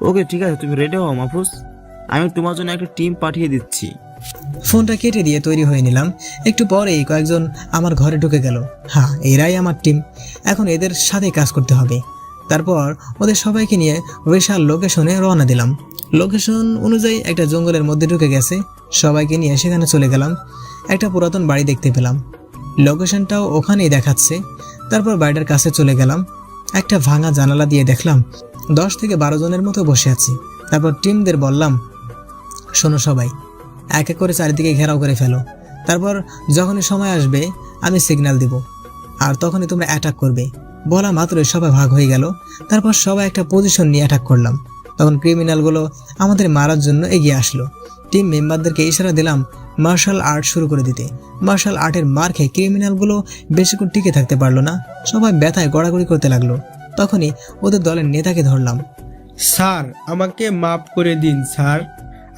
ওকে ঠিক আছে, তুমি রেডি হও মাহফুজ, আমি তোমার জন্য একটা টিম পাঠিয়ে দিচ্ছি। ফোনটা কেটে দিয়ে তৈরি হয়ে নিলাম। একটু পরেই কয়েকজন আমার ঘরে ঢুকে গেল। হ্যাঁ, এরাই আমার টিম, এখন এদের সাথে কাজ করতে হবে। তারপর ওদের সবাইকে নিয়ে বিশাল লোকেশনে রওনা দিলাম। লোকেশন অনুযায়ী একটা জঙ্গলের মধ্যে ঢুকে গেছে, সবাইকে নিয়ে সেখানে চলে গেলাম। একটা পুরাতন বাড়ি দেখতে পেলাম, লোকেশনটাও ওখানেই দেখাচ্ছে। তারপর বাড়িটার কাছে চলে গেলাম, একটা ভাঙা জানালা দিয়ে দেখলাম 10 থেকে 12 জনের মতো বসে আছি। তারপর টিমদের বললাম, শোনো সবাই, এক এক করে চারিদিকে ঘেরাও করে ফেলো। তারপর যখনই সময় আসবে আমি সিগন্যাল দিব, আর তখনই তোমরা অ্যাটাক করবে। বলা মাত্রই সবাই ভাগ হয়ে গেল। তারপর সবাই একটা পজিশন নিয়ে অ্যাটাক করলাম। তখন ক্রিমিনালগুলো আমাদের মারার জন্য এগিয়ে আসলো। টিম মেম্বারদেরকে ইশারা দিলাম মার্শাল আর্ট শুরু করে দিতে। মার্শাল আর্টের মার খেয়ে ক্রিমিনালগুলো বেশিক্ষণ টিকে থাকতে পারলো না, সবাই ব্যথায় গড়াগড়ি করতে লাগলো। তখনই ওদের দলের নেতাকে ধরলাম। স্যার, আমাকে মাফ করে দিন স্যার,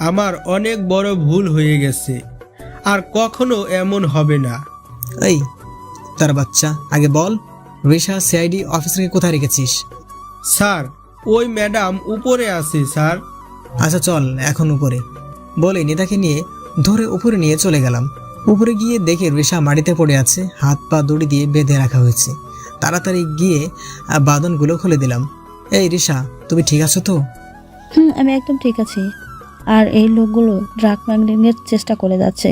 আমার অনেক বড় ভুল হয়ে গেছে, আর কখনো এমন হবে না। এই তার বাচ্চা, আগে বল রিশা সিআইডি অফিসারকে কোথায় রেখেছিস? স্যার, ওই ম্যাডাম উপরে আছে স্যার। আচ্ছা চল এখন উপরে। বলে নেতাকে নিয়ে ধরে উপরে নিয়ে চলে গেলাম। উপরে গিয়ে দেখে রিশা মাটিতে পড়ে আছে, হাত পা দড়ি দিয়ে বেঁধে রাখা হয়েছে। তাড়াতাড়ি গিয়ে বাঁধনগুলো খুলে দিলাম। এই রিশা, তুমি ঠিক আছো তো? আমি একদম ঠিক আছি। আর এই লোকগুলো ড্রাগ ম্যাগনেটের চেষ্টা করে যাচ্ছে,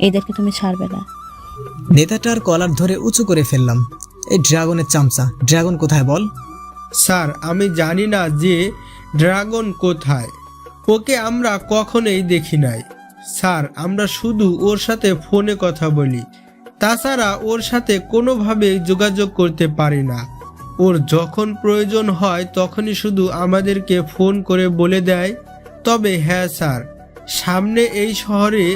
এদেরকে তুমি ছাড়বে না। নেতাটার কলার ধরে উঁচু করে ফেললাম। এই ড্রাগনের চামচা, ড্রাগন কোথায় বল? স্যার, আমি জানি না যে ড্রাগন কোথায়, ওকে আমরা কখনোই দেখি নাই স্যার, আমরা শুধু ওর সাথে ফোনে কথা বলি, তাছাড়া ওর সাথে কোনোভাবেই যোগাযোগ করতে পারি না। ওর যখন প্রয়োজন হয় তখনই শুধু আমাদেরকে ফোন করে বলে দেয়। তবে হ্যাঁ স্যার, সামনে এই শহরে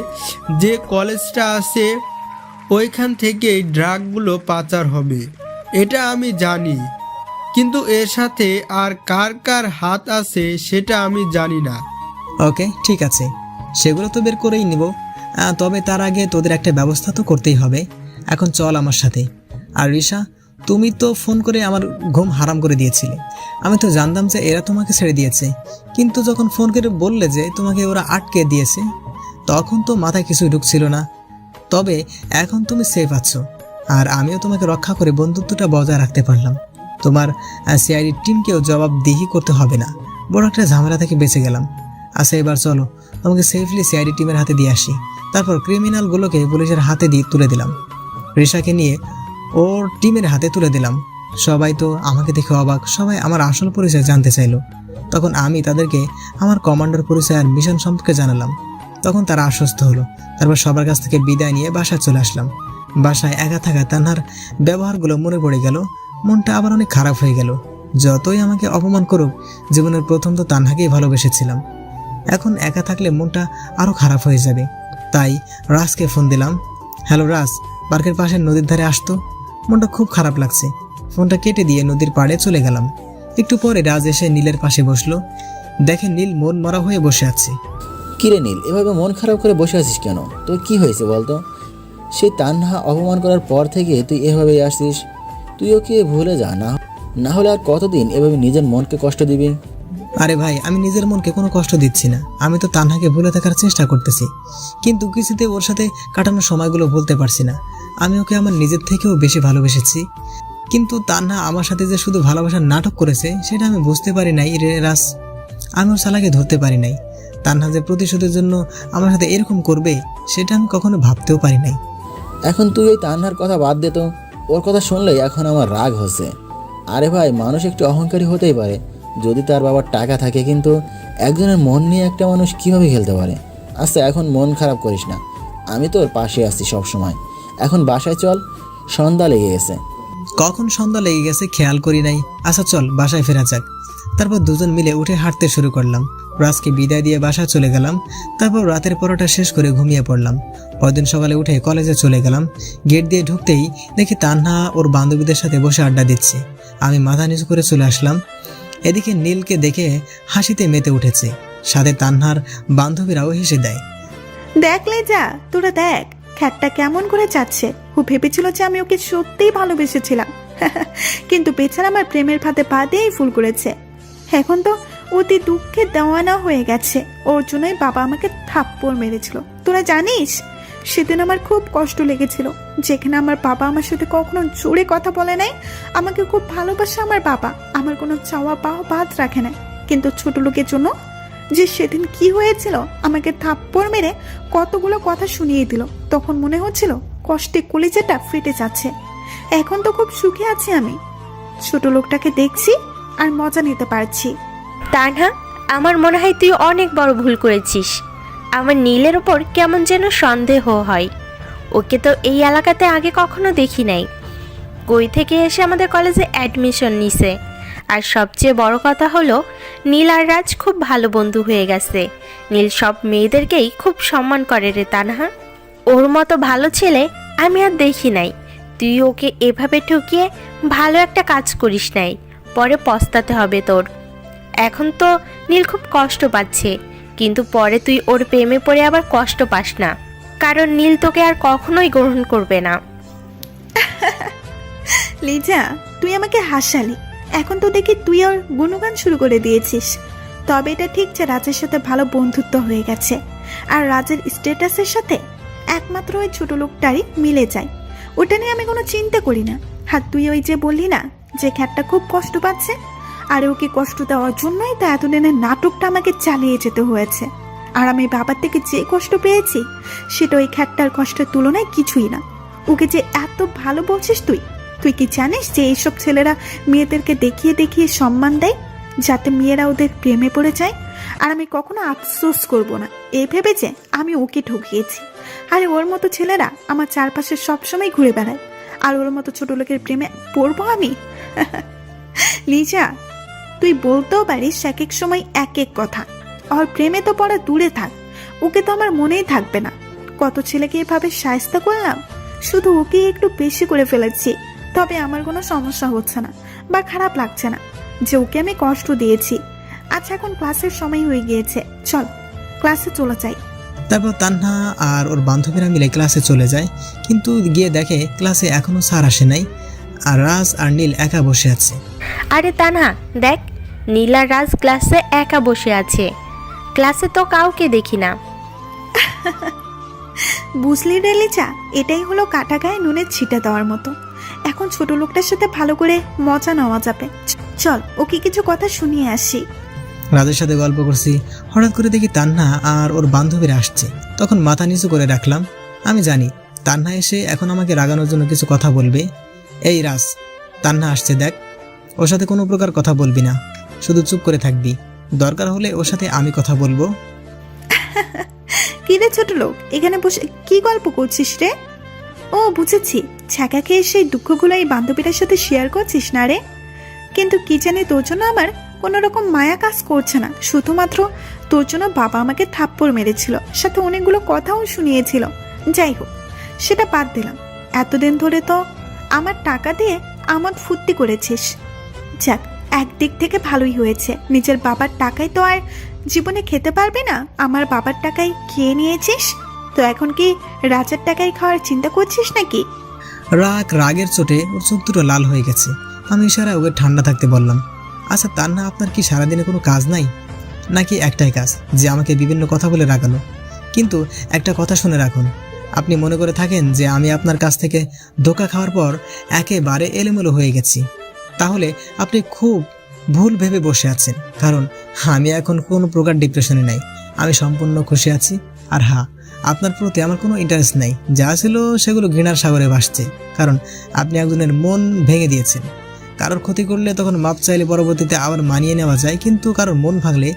যে কলেজটা আছে ওইখান থেকেই ড্রাগগুলো পাচার হবে, এটা আমি জানি, কিন্তু এর সাথে আর কার কার হাত আছে সেটা আমি জানি না। ওকে ঠিক আছে, সেগুলো তো বের করেই নিব। তবে তার আগে তোদের একটা ব্যবস্থা তো করতেই হবে। এখন চল আমার সাথে। আর রিশা, তুমি তো ফোন করে আমার ঘুম হারাম করে দিয়েছিলে। আমি তো জানতাম যে এরা তোমাকে ছেড়ে দিয়েছে, কিন্তু যখন ফোন করে বললে যে তোমাকে ওরা আটকে দিয়েছে, তখন তো মাথায় কিছু ঢুকছিল না। তবে এখন তুমি সেফ আছো, আর আমিও তোমাকে রক্ষা করে বন্ধুত্বটা বজায় রাখতে পারলাম। তোমার সিআইডি টিমকেও জবাবদিহি করতে হবে না। বড় একটা ঝামেলা থেকে বেঁচে গেলাম। আচ্ছা এবার চলো, তোমাকে সেফলি সিআইডি টিমের হাতে দিয়ে আসি। তারপর ক্রিমিনালগুলোকে পুলিশের হাতে দিয়ে তুলে দিলাম। রিশাকে নিয়ে ওর টিমের হাতে তুলে দিলাম। সবাই তো আমাকে দেখে অবাক, সবাই আমার আসল পরিচয় জানতে চাইলো। তখন আমি তাদেরকে আমার কমান্ডার পরিচয় আর মিশন সম্পর্কে জানালাম। তখন তারা আশ্বস্ত হলো। তারপর সবার কাছ থেকে বিদায় নিয়ে বাসায় চলে আসলাম। বাসায় একা থাকা তানহার ব্যবহারগুলো মনে পড়ে গেল। মনটা আবার অনেক খারাপ হয়ে গেল। যতই আমাকে অপমান করুক, জীবনের প্রথম তো তানহাকেই ভালোবেসেছিলাম। এখন একা থাকলে মনটা আরও খারাপ হয়ে যাবে। তাই রাজকে ফোন দিলাম। হ্যালো রাজ, পার্কের পাশে নদীর ধারে আসতো, মনটা খুব খারাপ লাগছে। ফোনটা কেটে দিয়ে নদীর পাড়ে চলে গেলাম। একটু পরে রাজ এসে নীলের পাশে বসলো। দেখে নীল মন মরা হয়ে বসে আছে। কিরে নীল, এভাবে মন খারাপ করে বসে আছিস কেন? তোর কি হয়েছে বলতো? সেই তান্হা অপমান করার পর থেকে তুই এভাবেই আসছিস। তুই ওকে ভুলে যা, না হলে আর কতদিন এভাবে নিজের মনকে কষ্ট দিবি? আরে ভাই, আমি নিজের মনকে কোনো কষ্ট দিচ্ছি না। আমি তো তানহাকে ভুলে থাকার চেষ্টা করতেছি, কিন্তু কিছুতে ওর সাথে কাটানোর সময়গুলো ভুলতে পারছি না। আমি ওকে আমার নিজের থেকেও বেশি ভালোবেসেছি, কিন্তু তানহা আমার সাথে যে শুধু ভালোবাসার নাটক করেছে সেটা আমি বুঝতে পারি নাই রে রাজ। আমি ওর শালাকে ধরতে পারি নাই। তানহা যে প্রতিশোধের জন্য আমার সাথে এরকম করবে সেটা আমি কখনো ভাবতেও পারি নাই। এখন তুই ওই তান্হার কথা বাদ দে তো, ওর কথা শুনলেই এখন আমার রাগ হচ্ছে। আরে ভাই, মানুষ একটু অহংকারী হতেই পারে যদি তার বাবার টাকা থাকে, কিন্তু একজনের মন নিয়ে একটা মানুষ কীভাবে খেলতে পারে? আচ্ছা এখন মন খারাপ করিস না, আমি তোর পাশে আছি সব সময়। এখন বাসায় চল, সন্ধ্যা লেগে গেছে। কখন সন্ধ্যা লেগে গেছে খেয়াল করি নাই। আচ্ছা চল বাসায় ফেরা যাক। তারপর দুজন মিলে উঠে হাঁটতে শুরু করলাম। রাজকে বিদায় দিয়ে বাসায় চলে গেলাম। তারপর রাতের পরোটা শেষ করে ঘুমিয়ে পড়লাম। পরদিন সকালে উঠে কলেজে চলে গেলাম। গেট দিয়ে ঢুকতেই দেখি তান্হা ওর বান্ধবীদের সাথে বসে আড্ডা দিচ্ছে। আমি মাথা নিচু করে চলে আসলাম। এদিকে নীলকে দেখে হাসিতে মেতে উঠেছে, সাথে তান্হার বান্ধবীরাও হেসে দেয়। দেখলে যা, তোরা দেখ খ্যাটটা কেমন করে যাচ্ছে। ও ভেবেছিল যে আমি ওকে সত্যিই ভালোবেসেছিলাম, কিন্তু পেছনে আমার প্রেমের ফাঁদে পা দিয়েই ফুল করেছে। এখন তো অতি দুঃখে দেওয়ানা হয়ে গেছে। ওর জন্যই বাবা আমাকে থাপ্পড় মেরেছিল। তোরা জানিস সেদিন আমার খুব কষ্ট লেগেছিল, যেখানে আমার বাবা আমার সাথে কখনো জোরে কথা বলে নাই। আমাকে খুব ভালোবাসে আমার বাবা, আমার কোনো চাওয়া পাওয়া বাদ রাখে না। কিন্তু ছোট লোকের জন্য যে সেদিন কি হয়েছিল, আমাকে থাপ্পড় মেরে কতগুলো কথা শুনিয়ে দিল। তখন মনে হচ্ছিল কষ্টে কলিজাটা ফেটে যাচ্ছে। এখন তো খুব সুখে আছি আমি, ছোট লোকটাকে দেখছি আর মজা নিতে পারছি। তানহা, আমার মনে হয় তুই অনেক বড় ভুল করেছিস। আমার নীলের ওপর কেমন যেন সন্দেহ হয়। ওকে তো এই এলাকাতে আগে কখনো দেখি নাই। কই থেকে এসে আমাদের কলেজে অ্যাডমিশন নিছে। আর সবচেয়ে বড় কথা হলো নীল আর রাজ খুব ভালো বন্ধু হয়ে গেছে। নীল সব মেয়েদেরকেই খুব সম্মান করে রে তানহা। ওর মতো ভালো ছেলে আমি আর দেখি নাই। তুই ওকে এভাবে ঠকিয়ে ভালো একটা কাজ করিস নাই, পরে পস্তাতে হবে তোর। এখন তো নীল খুব কষ্ট পাচ্ছে, কিন্তু পরে তুই ওর প্রেমে পড়ে আবার কষ্ট পাস না, কারণ নীল তোকে আর কখনোই গ্রহণ করবে না। লিজা, তুই আমাকে হাসালি। এখন তো দেখি তুই ওর গুণগান শুরু করে দিয়েছিস। তবে এটা ঠিক যে রাজের সাথে ভালো বন্ধুত্ব হয়ে গেছে, আর রাজের স্ট্যাটাসের সাথে একমাত্র ওই ছোট লোকটারই মিলে যায়। ওটা নিয়ে আমি কোনো চিন্তা করি না। আর তুই ওই যে বললি না যে খ্যাটটা খুব কষ্ট পাচ্ছে, আর ওকে কষ্ট দেওয়ার জন্যই তো এতদিনের নাটকটা আমাকে চালিয়ে যেতে হয়েছে। আর আমি বাবার থেকে যে কষ্ট পেয়েছি সেটা ওই খ্যাটটার কষ্টের তুলনায় কিছুই না। ওকে যে এত ভালো বলছিস তুই, তুই কি জানিস যে এইসব ছেলেরা মেয়েদেরকে দেখিয়ে দেখিয়ে সম্মান দেয় যাতে মেয়েরা ওদের প্রেমে পড়ে যায়? আর আমি কখনো আফসোস করব না এই ভেবে যে আমি ওকে ঠকিয়েছি। আরে ওর মতো ছেলেরা আমার চারপাশে সবসময় ঘুরে বেড়ায়, আর ওর মতো ছোট লোকের প্রেমে পড়বো আমি? লিজা, তুই বলতেও পারিস এক এক সময় এক এক কথা। ওর প্রেমে তো পড়া দূরে থাক, ওকে তো আমার মনেই থাকবে না। কত ছেলেকে এভাবে শায়েস্তা করলাম, শুধু ওকে একটু বেশি করে ফেলেছি। তবে আমার কোনো সমস্যা হচ্ছে না বা খারাপ লাগছে না যে ওকে আমি কষ্ট দিয়েছি। আচ্ছা, এখন ক্লাসের সময় হয়ে গিয়েছে, চল ক্লাসে চলে যাই। তারপর তান্হা আর ওর বান্ধবীরা মিলে ক্লাসে চলে যায়, কিন্তু গিয়ে দেখে ক্লাসে এখনো স্যার আসে নাই, আর রাজ আর নীল একা বসে আছে। আরে তানহা দেখ, নীল আর রাজ ক্লাসে একা বসে আছে। ক্লাসে তো কাউকে দেখি না। বুঝলি রে লিজা, এটাই হলো কাটা গায়ে নুনের ছিটা দেওয়ার মতো। এখন ছোট লোকটার সাথে ভালো করে মজা নেওয়া যাবে। চল ওকে কিছু কথা শুনিয়ে আসি। রাজের সাথে গল্প করছি, হঠাৎ করে দেখি তান্হা আর ওর বান্ধবীরা আসছে। তখন মাথা নিচু করে রাখলাম। আমি জানি তান্হা এসে এখন আমাকে রাগানোর জন্য কিছু কথা বলবে। এই রাজ, তান্হা আসছে দেখ, ওর সাথে কোনো প্রকার কথা বলবি না, শুধু চুপ করে থাকবি। দরকার হলে ওর সাথে আমি কথা বলবো। কি রে ছোট লোক, এখানে বসে কি গল্প করছিস রে? ও বুঝেছি, ছ্যাঁকা খেয়ে সেই দুঃখগুলো এই বান্ধবীটার সাথে শেয়ার করছিস না রে। কিন্তু কি জানি তোর জন্য আমার কোনো রকম মায়া কাজ করছে না। শুধুমাত্র তোর জন্য বাবা আমাকে থাপ্পড় মেরেছিল, সাথে অনেকগুলো কথাও শুনিয়েছিল। যাই হোক, সেটা বাদ দিলাম। এতদিন ধরে তো আমার টাকা দিয়ে আমোদ ফুর্তি করেছিস। যাক, একদিক থেকে ভালোই হয়েছে। নিজের বাবার টাকায় তো আর জীবনে খেতে পারবি না, আমার বাবার টাকায় খেয়ে নিয়েছিস। তো এখন কি রাজার টাকায় খাওয়ার চিন্তা করছিস নাকি? রাগের চোটে ওর চোখ দুটো লাল হয়ে গেছে। আমি ইশারায় ওকে ঠান্ডা থাকতে বললাম। আচ্ছা তান্হা, আপনার কি সারাদিনে কোনো কাজ নাই, নাকি একটাই কাজ যে আমাকে বিভিন্ন কথা বলে রাগানো? কিন্তু একটা কথা শুনে রাখুন, আপনি মনে করে থাকেন যে আমি আপনার কাছ থেকে ধোঁকা খাওয়ার পর একেবারে এলোমেলো হয়ে গেছি, তাহলে আপনি খুব ভুল ভেবে বসে আছেন। কারণ আমি এখন কোনো প্রকার ডিপ্রেশনে নাই, আমি সম্পূর্ণ খুশি আছি। আর হ্যাঁ, আপনার প্রতি আমার কোনো ইন্টারেস্ট নাই, যা ছিল সেগুলো ঘৃণার সাগরে ভাসছে। কারণ আপনি একজনের মন ভেঙে দিয়েছেন। কারোর ক্ষতি করলে তখন মাপ চাইলে পরবর্তীতে আবার মানিয়ে নেওয়া যায়, কিন্তু কারোর মন ভাঙলে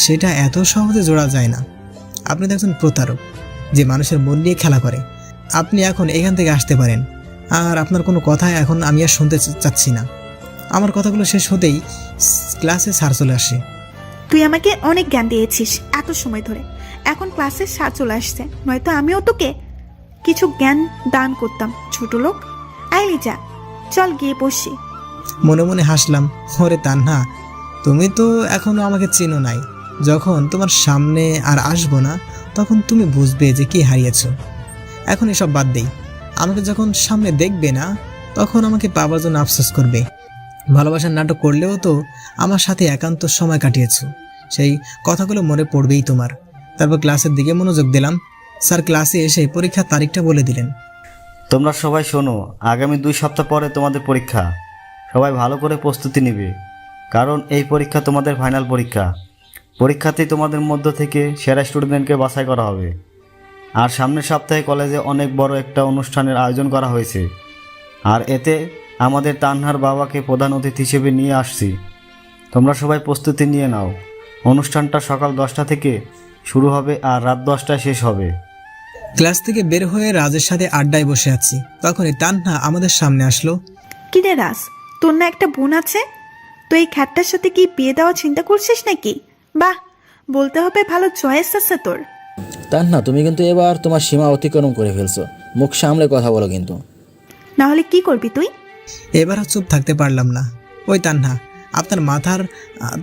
সেটা এত সহজে জোড়া যায় না। আপনি তো একজন প্রতারক যে মানুষের মন নিয়ে খেলা করে। আপনি এখন এখান থেকে আসতে পারেন, আর আপনার কোনো কথা এখন আমি আর শুনতে চাচ্ছি না। আমার কথাগুলো শেষ হতেই ক্লাসে স্যার চলে আসে। তুই আমাকে অনেক জ্ঞান দিয়েছিস এত সময় ধরে, এখন ক্লাসে স্যার চলে আসছে, নয়তো আমিও তোকে কিছু জ্ঞান দান করতাম। ছোট লোক, আইলি যা, চল গিয়ে বসি। মনে মনে হাসলাম, ওরে তান্হা, তুমি তো এখনো আমাকে চেনো নাই। যখন তোমার সামনে আর আসবো না তখন তুমি বুঝবে যে কি হারিয়েছো। এখন এসব বাদ দেই, আমাকে যখন সামনে দেখবে না তখন আমাকে পাবার জন্য আফসোস করবে। ভালোবাসার নাটক করলেও তো আমার সাথে একান্ত সময় কাটিয়েছো, সেই কথাগুলো মনে পড়বেই তোমার। তারপর ক্লাসের দিকে মনোযোগ দিলাম। স্যার ক্লাসে এসে পরীক্ষার তারিখটা বলে দিলেন। তোমরা সবাই শোনো, আগামী 2 সপ্তাহ পরে তোমাদের পরীক্ষা। সবাই ভালো করে প্রস্তুতি নেবে, কারণ এই পরীক্ষা তোমাদের ফাইনাল পরীক্ষা। পরীক্ষাতেই তোমাদের মধ্য থেকে সেরা স্টুডেন্টকে বাছাই করা হবে। আর সামনের সপ্তাহে কলেজে অনেক বড় একটা অনুষ্ঠানের আয়োজন করা হয়েছে, আর এতে আমাদের তানহার বাবাকে প্রধান অতিথি হিসেবে নিয়ে আসছি। তোমরা সবাই প্রস্তুতি নিয়ে নাও। অনুষ্ঠানটা সকাল 10টা থেকে শুরু হবে আর রাত 10টায় শেষ হবে। ক্লাস থেকে বের হয়ে রাজের সাথে আড্ডায় বসে আছি, তখনই তান্হা আমাদের সামনে আসলো। কি রে রাজ, তোর না একটা বোন আছে? তো এই খ্যাটটার সাথে কি বিয়ে দেওয়া চিন্তা করছিস নাকি? বাহ, বলতে হবে ভালো চয়েস আছে তোর। তান্না, তুমি কিন্তু এবার তোমার সীমা অতিক্রম করে ফেলছো। মুখ সামলে কথা বলো কিন্তু। না হলে কি করবি তুই? এবার আর চুপ থাকতে পারলাম না। ওই তান্হা, আপনার মাথার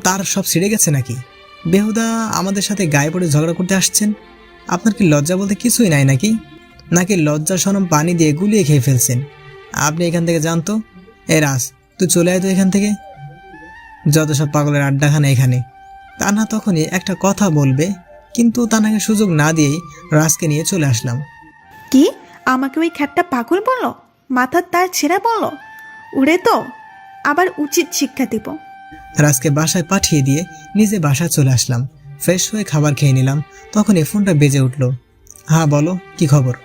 তার সব ছিঁড়ে গেছে নাকি? বেহুদা আমাদের সাথে গায়ে পড়ে ঝগড়া করতে আসছেন? আপনার কি লজ্জা বলতে কিছুই নাই নাকি? নাকি লজ্জা সনম পানি দিয়ে গুলিয়ে খেয়ে ফেলছেন? আপনি এখান থেকে যান তো। এ রাজ, তুই চলে আয় তো এখান থেকে। যত সব পাগলের আড্ডাখানা এখানে। তান্হা তখনই একটা কথা বলবে, কিন্তু তানহাকে সুযোগ না দিয়েই রাজকে নিয়ে চলে আসলাম। কি, আমাকে ওই খ্যাটটা পাগল বললো? মাথার তার ছেঁড়া বললো? উড়ে তো আবার উচিত শিক্ষা দিব। রাজকে বাসায় পাঠিয়ে দিয়ে নিজে বাসায় চলে আসলাম। ফ্রেশ হয়ে খাবার খেয়ে নিলাম, তখনই ফোনটা বেজে উঠল। হ্যাঁ বলো, কি খবর?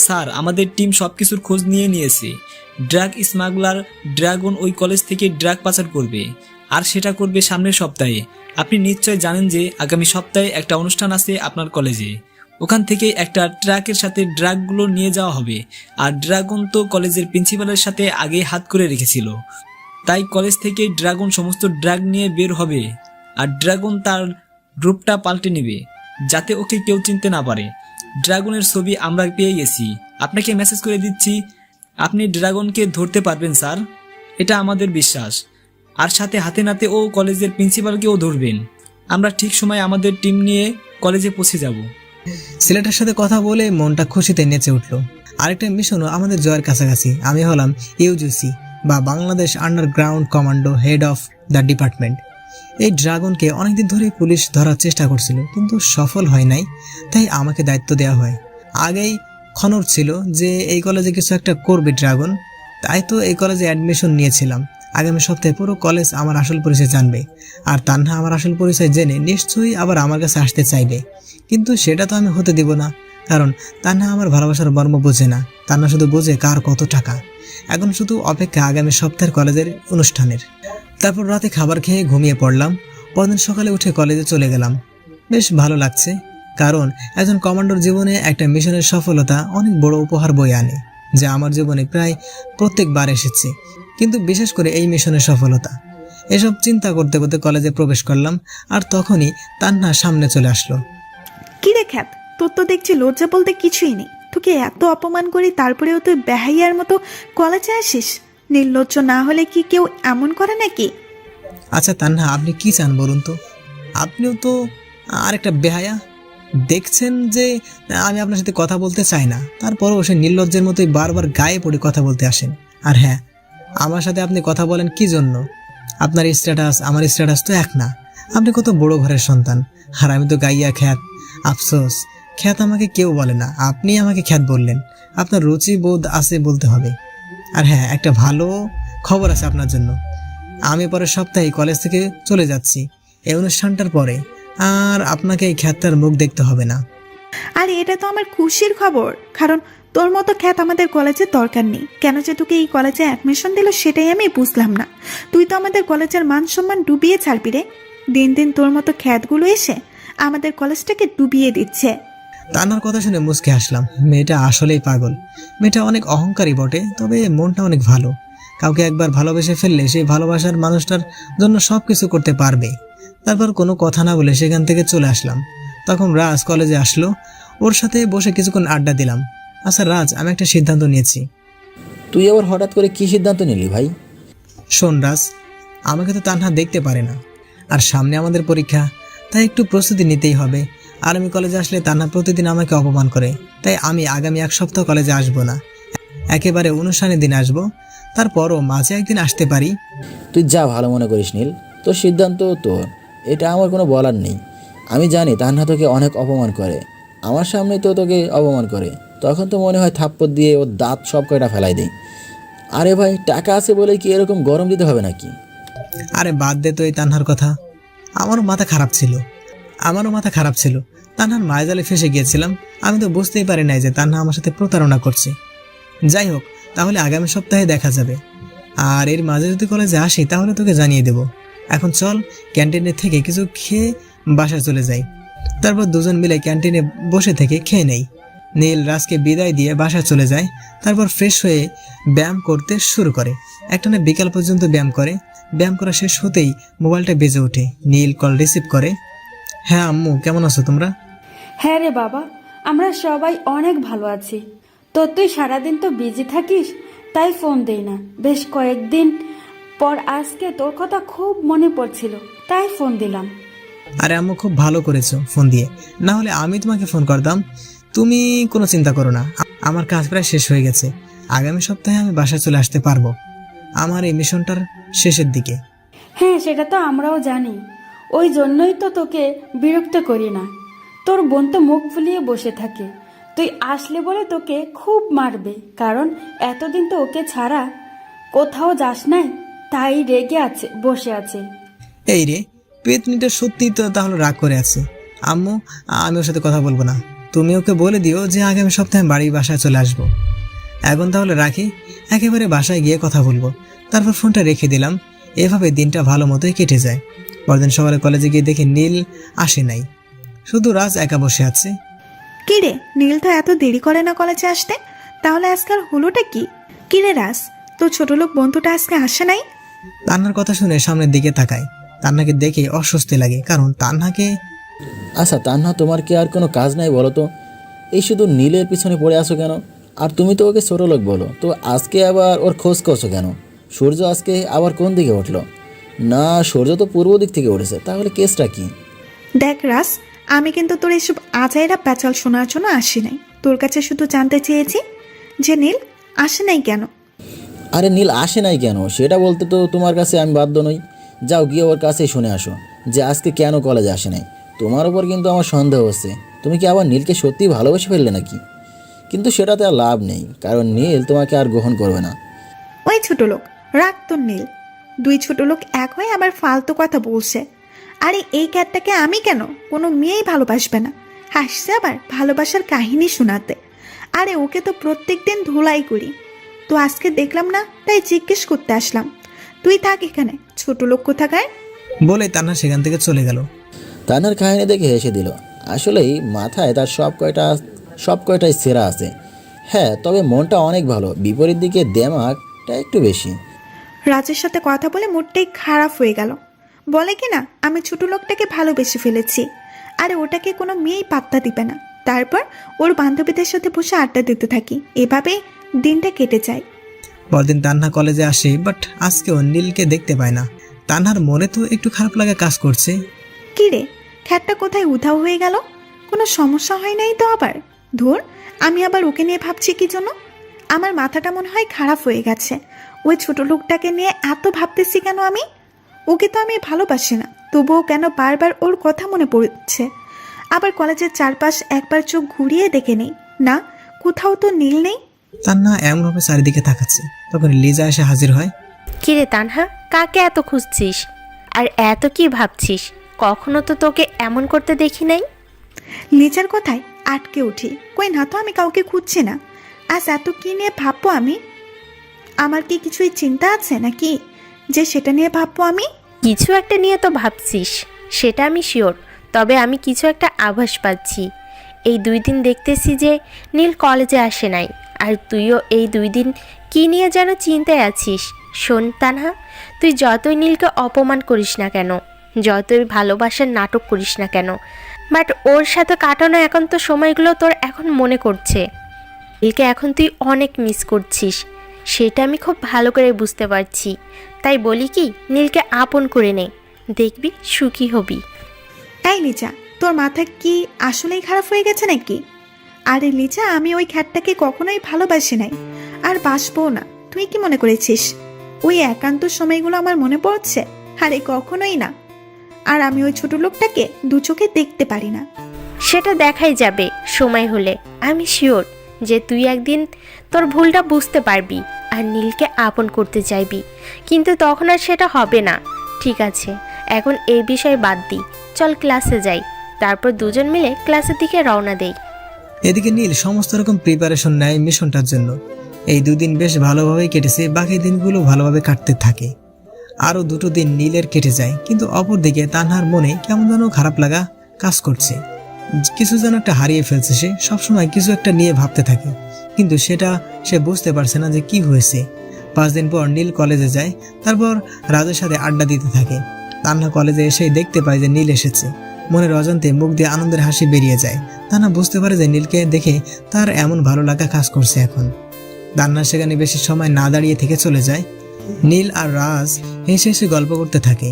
স্যার, আমাদের টিম সব কিছুর খোঁজ নিয়ে নিয়েছে। ড্রাগ স্মাগলার ড্রাগন ওই কলেজ থেকে ড্রাগ পাচার করবে, আর সেটা করবে সামনের সপ্তাহে। আপনি নিশ্চয় জানেন যে আগামী সপ্তাহে একটা অনুষ্ঠান আছে আপনার কলেজে। ওখান থেকে একটা ট্রাকের সাথে ড্রাগগুলো নিয়ে যাওয়া হবে। আর ড্রাগন তো কলেজের প্রিন্সিপালের সাথে আগে হাত করে রেখেছিল, তাই কলেজ থেকে ড্রাগন সমস্ত ড্রাগ নিয়ে বের হবে। আর ড্রাগন তার রূপটা পাল্টে নেবে, যাতে ওকে কেউ চিনতে না পারে। ড্রাগনের ছবি আমরা পেয়ে গেছি, আপনাকে মেসেজ করে দিচ্ছি। আপনি ড্রাগনকে ধরতে পারবেন স্যার, এটা আমাদের বিশ্বাস। আর সাথে হাতে নাতে ও কলেজের প্রিন্সিপালকেও ধরবেন। আমরা ঠিক সময় আমাদের টিম নিয়ে কলেজে পৌঁছে যাব। ছেলেটার সাথে কথা বলে মনটা খুশিতে নেচে উঠল। আরেকটা মিশনও আমাদের জয়ের কাছাকাছি। আমি হলাম ইউজিসি বা Bangladesh underground commando head of the department. এই ড্রাগনকে অনেকদিন ধরেই পুলিশ ধরার চেষ্টা করছিল, কিন্তু সফল হয় নাই, তাই আমাকে দায়িত্ব দেওয়া হয়। আগেই খনর ছিল যে এই কলেজে কিছু একটা করবে ড্রাগন, তাই তো এই কলেজে অ্যাডমিশন নিয়েছিলাম। আগামী সপ্তাহে পুরো কলেজ আমার আসল পরিচয় জানবে, আর তান্হা আমার আসল পরিচয় জেনে নিশ্চয়ই আবার আমার কাছে আসতে চাইবে। কিন্তু সেটা তো আমি হতে দিব না, কারণ তান্হা আমার ভালোবাসার মর্ম বোঝে না। তান্হা শুধু বোঝে কার কত টাকা। এখন শুধু অপেক্ষা আগামী সপ্তাহের কলেজের অনুষ্ঠানের। তারপর রাতে খাবার খেয়ে ঘুমিয়ে পড়লাম। পরদিন সকালে উঠে কলেজে চলে গেলাম। বেশ ভালো লাগছে, কারণ একজন কমান্ডোর জীবনে একটা মিশনের সফলতা অনেক বড় উপহার বয়ে আনে, যা আমার জীবনে প্রায় প্রত্যেকবার এসেছে, কিন্তু বিশেষ করে এই মিশনের সফলতা। এসব চিন্তা করতে করতে কলেজে প্রবেশ করলাম, আর তখনই তান্হা সামনে চলে আসলো। কি রে খ্যাত, তোর তো দেখছি লজ্জা বলতে কিছুই নেই। তোকে এত অপমান করি, তারপরেও তুই বেহাইয়ার মতো কলেজে আসিস? নির্লজ্জ না হলে কি কেউ এমন করে নাকি? আচ্ছা তান্হা, আপনি কি চান বলুন তো? আপনিও তো আরেকটা বেহায়া। দেখছেন যে আমি আপনার সাথে কথা বলতে চাই না, তারপরও সে নির্লজ্জের মতোই বারবার গায়ে পড়ে কথা বলতে আসেন। আর হ্যাঁ, আমার সাথে আপনি কথা বলেন কি জন্য? আপনার স্ট্যাটাস আমার স্ট্যাটাস তো এক না। আপনি কত বড় ঘরের সন্তান, আর আমি তো গাইয়া খ্যাত। আফসোস, খ্যাত আমাকে কেউ বলে না, আপনি আমাকে খ্যাত বললেন। আপনার রুচি বোধ আছে বলতে হবে। আর হ্যাঁ, একটা ভালো খবর আছে আপনার জন্য। আমি পরের সপ্তাহে কলেজ থেকে চলে যাচ্ছি এই অনুষ্ঠানটার পরে, আর আপনাকে এই খ্যাতটার মুখ দেখতে হবে না। আর এটা তো আমার খুশির খবর, কারণ তোর মতো খ্যাত আমাদের কলেজের দরকার নেই। কেন যে তোকে এই কলেজে অ্যাডমিশন দিল সেটাই আমি বুঝলাম না। তুই তো আমাদের কলেজের মান সম্মান ডুবিয়ে ছাড়বি রে। দিন দিন তোর মতো খ্যাতগুলো এসে আমাদের কলেজটাকে ডুবিয়ে দিচ্ছে। তানার কথা শুনে মুচকে আসলাম। মেয়েটা আসলেই পাগল। মেয়েটা অনেক অহংকারী বটে, তবে মনটা অনেক ভালো। কাউকে একবার ভালোবেসে ফেললে সেই ভালোবাসার মানুষটার জন্য সব কিছু করতে পারবে। তারপর কোনো কথা না বলে সেখান থেকে চলে আসলাম। তখন রাজ কলেজে আসলো, ওর সাথে বসে কিছুক্ষণ আড্ডা দিলাম। আচ্ছা রাজ, আমি একটা সিদ্ধান্ত নিয়েছি। তুই আবার হঠাৎ করে কি সিদ্ধান্ত নিলি ভাই? শোন রাজ, আমাকে তো তানহা দেখতে পারে না, আর সামনে আমাদের পরীক্ষা, তাই একটু প্রস্তুতি নিতেই হবে। আর আমি কলেজে আসলে তানহা প্রতিদিন আমাকে অপমান করে, তাই আমি আগামী 1 সপ্তাহ কলেজে আসবো না। একেবারে অনুষ্ঠানের দিন আসবো। তারপরও মাঝে একদিন আসতে পারি। তুই যা ভালো মনে করিস নীল, তোর সিদ্ধান্ত তোর, এটা আমার কোনো বলার নেই। আমি জানি তান্না তোকে অনেক অপমান করে, আমার সামনে তো তোকে অপমান করে, তখন তো মনে হয় থাপ্পড় দিয়ে ওর দাঁত সব কয়টা ফেলাই দিই। আরে ভাই, টাকা আছে বলে কি এরকম গরম দিতে হবে নাকি? আরে বাদ দে তো এই তান্নার কথা। আমারও মাথা খারাপ ছিল। তান্নার মায়াজালে ফেসে গিয়েছিলাম। আমি তো বুঝতেই পারি নাই যে তান্না আমার সাথে প্রতারণা করছে। যাই হোক, তাহলে আগামী সপ্তাহে দেখা যাবে। আর এর মাঝে যদি কলেজে আসি তাহলে তোকে জানিয়ে দেব। এখন চল, ক্যান্টিনে থেকে কিছু খেয়ে বাসায় চলে যাই। তারপর দুজন মিলে ক্যান্টিনে বসে থেকে খেয়ে নেই। নীল রাজকে বিদায় দিয়ে বাসায় চলে যায়। তারপর ফ্রেশ হয়ে ব্যায়াম করতে শুরু করে। একটানা বিকাল পর্যন্ত ব্যায়াম করে। ব্যায়াম করা শেষ হতেই মোবাইলটা বেজে ওঠে। নীল কল রিসিভ করে। হ্যাঁ আম্মু, কেমন আছো তোমরা? হ্যাঁ রে বাবা, আমরা সবাই অনেক ভালো আছি। তো তুই সারাদিন তো বিজি থাকিস, তাই ফোন দেই না। বেশ কয়েকদিন পর আজকে তোর কথা খুব মনে পড়ছিল, তাই ফোন দিলাম। আরে আম্মু, খুব ভালো করেছো ফোন দিয়ে, না হলে আমি তোমাকে ফোন করতাম। তুমি কোনো চিন্তা করো না, আমার কাজ প্রায় শেষ হয়ে গেছে। আগামী সপ্তাহে আমি বাসায় চলে আসতে পারবো। আমার এই মিশনটার শেষের দিকে। হ্যাঁ, সেটা তো আমরাও জানি, ওই জন্যই তো তোকে বিরক্ত করি না। তোর বোন তো মুখ ফুলিয়ে বসে থাকে, তুই আসলে বলে তোকে খুব মারবে, কারণ এতদিন তো ওকে ছাড়া কোথাও যাস নাই, তাই রেগে আছে, বসে আছে। এই রে, পেতনিটা সত্যি তো তাহলে রাগ করে আছে। আম্মু, আমি ওর সাথে কথা বলবো না। তুমি ওকে বলে দিও যে আগামী সপ্তাহে বাসায় চলে আসবো। এখন তাহলে রাখি, একেবারে বাসায় গিয়ে কথা বলবো। তারপর ফোনটা রেখে দিলাম। এভাবে দিনটা ভালো মতোই কেটে যায়। পরদিন সকালে কলেজে গিয়ে দেখি নীল আসে নাই, শুধু রাজ একা বসে আছে। কি রে, নীল তো এত দেরি করে না কলেজে আসতে, তাহলে আজকাল হলোটা কি? কি রে রাজ, তোর ছোট লোক বন্ধুটা আজকে আসে নাই? তান্নার কথা শুনে সামনের দিকে তাকায়। তান্নাকে দেখে অস্বস্তি লাগে, কারণ তান্নাকে। আচ্ছা তান্না, তোমার কি আর কোনো কাজ নাই বলো তো? এই শুধু নীলের পিছনে পড়ে আসো কেন? আর তুমি তো ওকে ছোট লোক বলো, তো আজকে আবার ওর খোঁজ করছো কেন? সূর্য আজকে আবার কোন দিকে উঠলো? না, সূর্য তো পূর্ব দিক থেকে উঠেছে, তাহলে কেসটা কি? দেখ রাজ, আমি কিন্তু তোর এসব আজাইরা প্যাচাল শোনার জন্য আসি নাই। তোর কাছে শুধু জানতে চেয়েছি যে নীল আসে নাই কেন। আরে নীল আসে নাই কেন সেটা বলতে তো তোমার কাছে আমি বাধ্য নই। যাও গিয়ে ওর কাছেই শুনে আসো যে আজকে কেন কলেজে আসে নাই। তোমার ওপর কিন্তু আমার সন্দেহ হচ্ছে, তুমি কি আবার নীলকে সত্যিই ভালোবেসে ফেললে নাকি? কিন্তু সেটাতে আর লাভ নেই, কারণ নীল তোমাকে আর গ্রহণ করবে না। ওই ছোট লোক, রাগ তোর নীল। দুই ছোট লোক এক হয়ে আবার ফালতু কথা বলছে। আরে এই ক্যাটটাকে আমি কেন, কোনো মেয়েই ভালোবাসবে না। হাসছে আবার ভালোবাসার কাহিনী শোনাতে। আরে ওকে তো প্রত্যেক দিন ধুলাই করি, তো আজকে দেখলাম না, তাই জিজ্ঞেস করতে আসলাম। তুই থাক এখানে, ছোট লোক কোথাকার। বলে তান্না সেখান থেকে চলে গেল। তান্নার কাহিনী দেখে হেসে দিল। আসলেই মাথায় তার সব কয়টাই সেরা আছে। হ্যাঁ, তবে মনটা অনেক ভালো, বিপরীত দিকে দেমাগটা একটু বেশি। রাজের সাথে কথা বলে মুডটাই খারাপ হয়ে গেল। বলে কি না, আমি ছোট লোকটাকে ভালোবেসে ফেলেছি। আরে ওটাকে কোনো মেয়েই পাত্তা দিবে না। তারপর ওর বান্ধবীদের সাথে বসে আড্ডা দিতে থাকি, এভাবে দিনটা কেটে যায়। পরদিন তান্না কলেজে আসে, বাট আজকেও নীলকে দেখতে পায় না। তান্নার মনে তো একটু খারাপ লাগা কাজ করছে। কি রে, খ্যাটটা কোথায় উধাও হয়ে গেল? কোনো সমস্যা হয় নাই তো আবার? ধুর, আমি আবার ওকে নিয়ে ভাবছি কি জন্য? আমার মাথাটা মনে হয় খারাপ হয়ে গেছে। ওই ছোট লোকটাকে নিয়ে এত ভাবতেছি কেন আমি? ওকে তো আমি ভালোবাসি না, তবুও কেন বারবার ওর কথা মনে পড়ছে। আবার কলেজের চারপাশ একবার চোখ ঘুরিয়ে দেখে নেই, না কোথাও তো নীল নেই। তান্না এমনভাবে চারিদিকে তাকাচ্ছে, তখন লিজা এসে হাজির হয়। কিরে তানহা, কাকে এত খুঁজছিস আর এত কি ভাবছিস? কখনো তো তোকে এমন করতে দেখি নাই। লিজার কথায় আটকে উঠি। কই না তো, আমি কাউকে খুঁজছি না। আজ এত কি নিয়ে ভাববো আমি? আমার কি কিছুই চিন্তা আছে নাকি যে সেটা নিয়ে ভাববো আমি? কিছু একটা নিয়ে তো ভাবছিস, সেটা আমি শিওর। তবে আমি কিছু একটা আভাস পাচ্ছি। এই 2 দিন দেখতেছি যে নীল কলেজে আসে নাই, আর তুইও এই 2 দিন কি নিয়ে যেন চিন্তায় আছিস। শোন তানহা, তুই যতই নীলকে অপমান করিস না কেন, যতই ভালোবাসার নাটক করিস না কেন, বাট ওর সাথে কাটানো একান্ত সময়গুলো তোর এখন মনে করছে। নীলকে এখন তুই অনেক মিস করছিস, সেটা আমি খুব ভালো করে বুঝতে পারছি। তাই বলি কি, নীলকে আপন করে নে, দেখবি সুখী হবি। তাই লিজা, তোর মাথা কি আসলেই খারাপ হয়ে গেছে নাকি? আরে লিজা, আমি ওই খ্যাটটাকে কখনোই ভালোবাসি নাই, আর বাসবো না। তুই কি মনে করেছিস ওই একান্ত সময়গুলো আমার মনে পড়ছে? আরে কখনোই না। আর আমি ওই ছোট লোকটাকে দু চোখে দেখতে পারি না। সেটা দেখাই যাবে সময় হলে। আমি শিওর যে তুই একদিন তোর ভুলটা বুঝতে পারবি আর নীলকে আপন করতে চাইবি, কিন্তু তখন আর সেটা হবে না। ঠিক আছে, এখন এই বিষয় বাদ দি, চল ক্লাসে যাই, তারপর দুজন মিলে ক্লাসের দিকে রওনা দেই। এদিকে নীল সমস্ত রকম প্রিপারেশন নেয় মিশনটার জন্য। এই দুদিন বেশ ভালোভাবেই কেটেছে, বাকি দিনগুলো ভালোভাবে কাটতে থাকে। আরও 2 দিন নীলের কেটে যায়, কিন্তু অপরদিকে তানহার মনে কেমন যেন খারাপ লাগা কাজ করছে। কিছু যেন একটা হারিয়ে ফেলছে। সে সবসময় কিছু একটা নিয়ে ভাবতে থাকে, কিন্তু সেটা সে বুঝতে পারছে না যে কি হয়েছে। 5 দিন পর নীল কলেজে যায়, তারপর রাজের সাথে আড্ডা দিতে থাকে। তানহা কলেজে এসেই দেখতে পায় যে নীল এসেছে। মনের অজান্তে মুখ দিয়ে আনন্দের হাসি বেরিয়ে যায়। তানহা বুঝতে পারে যে নীলকে দেখে তার এমন ভালো লাগা কাজ করছে। এখন তানহা সেখানে বেশি সময় না দাঁড়িয়ে থেকে চলে যায়। নীল আর রাজ হেসে হেসে গল্প করতে থাকে।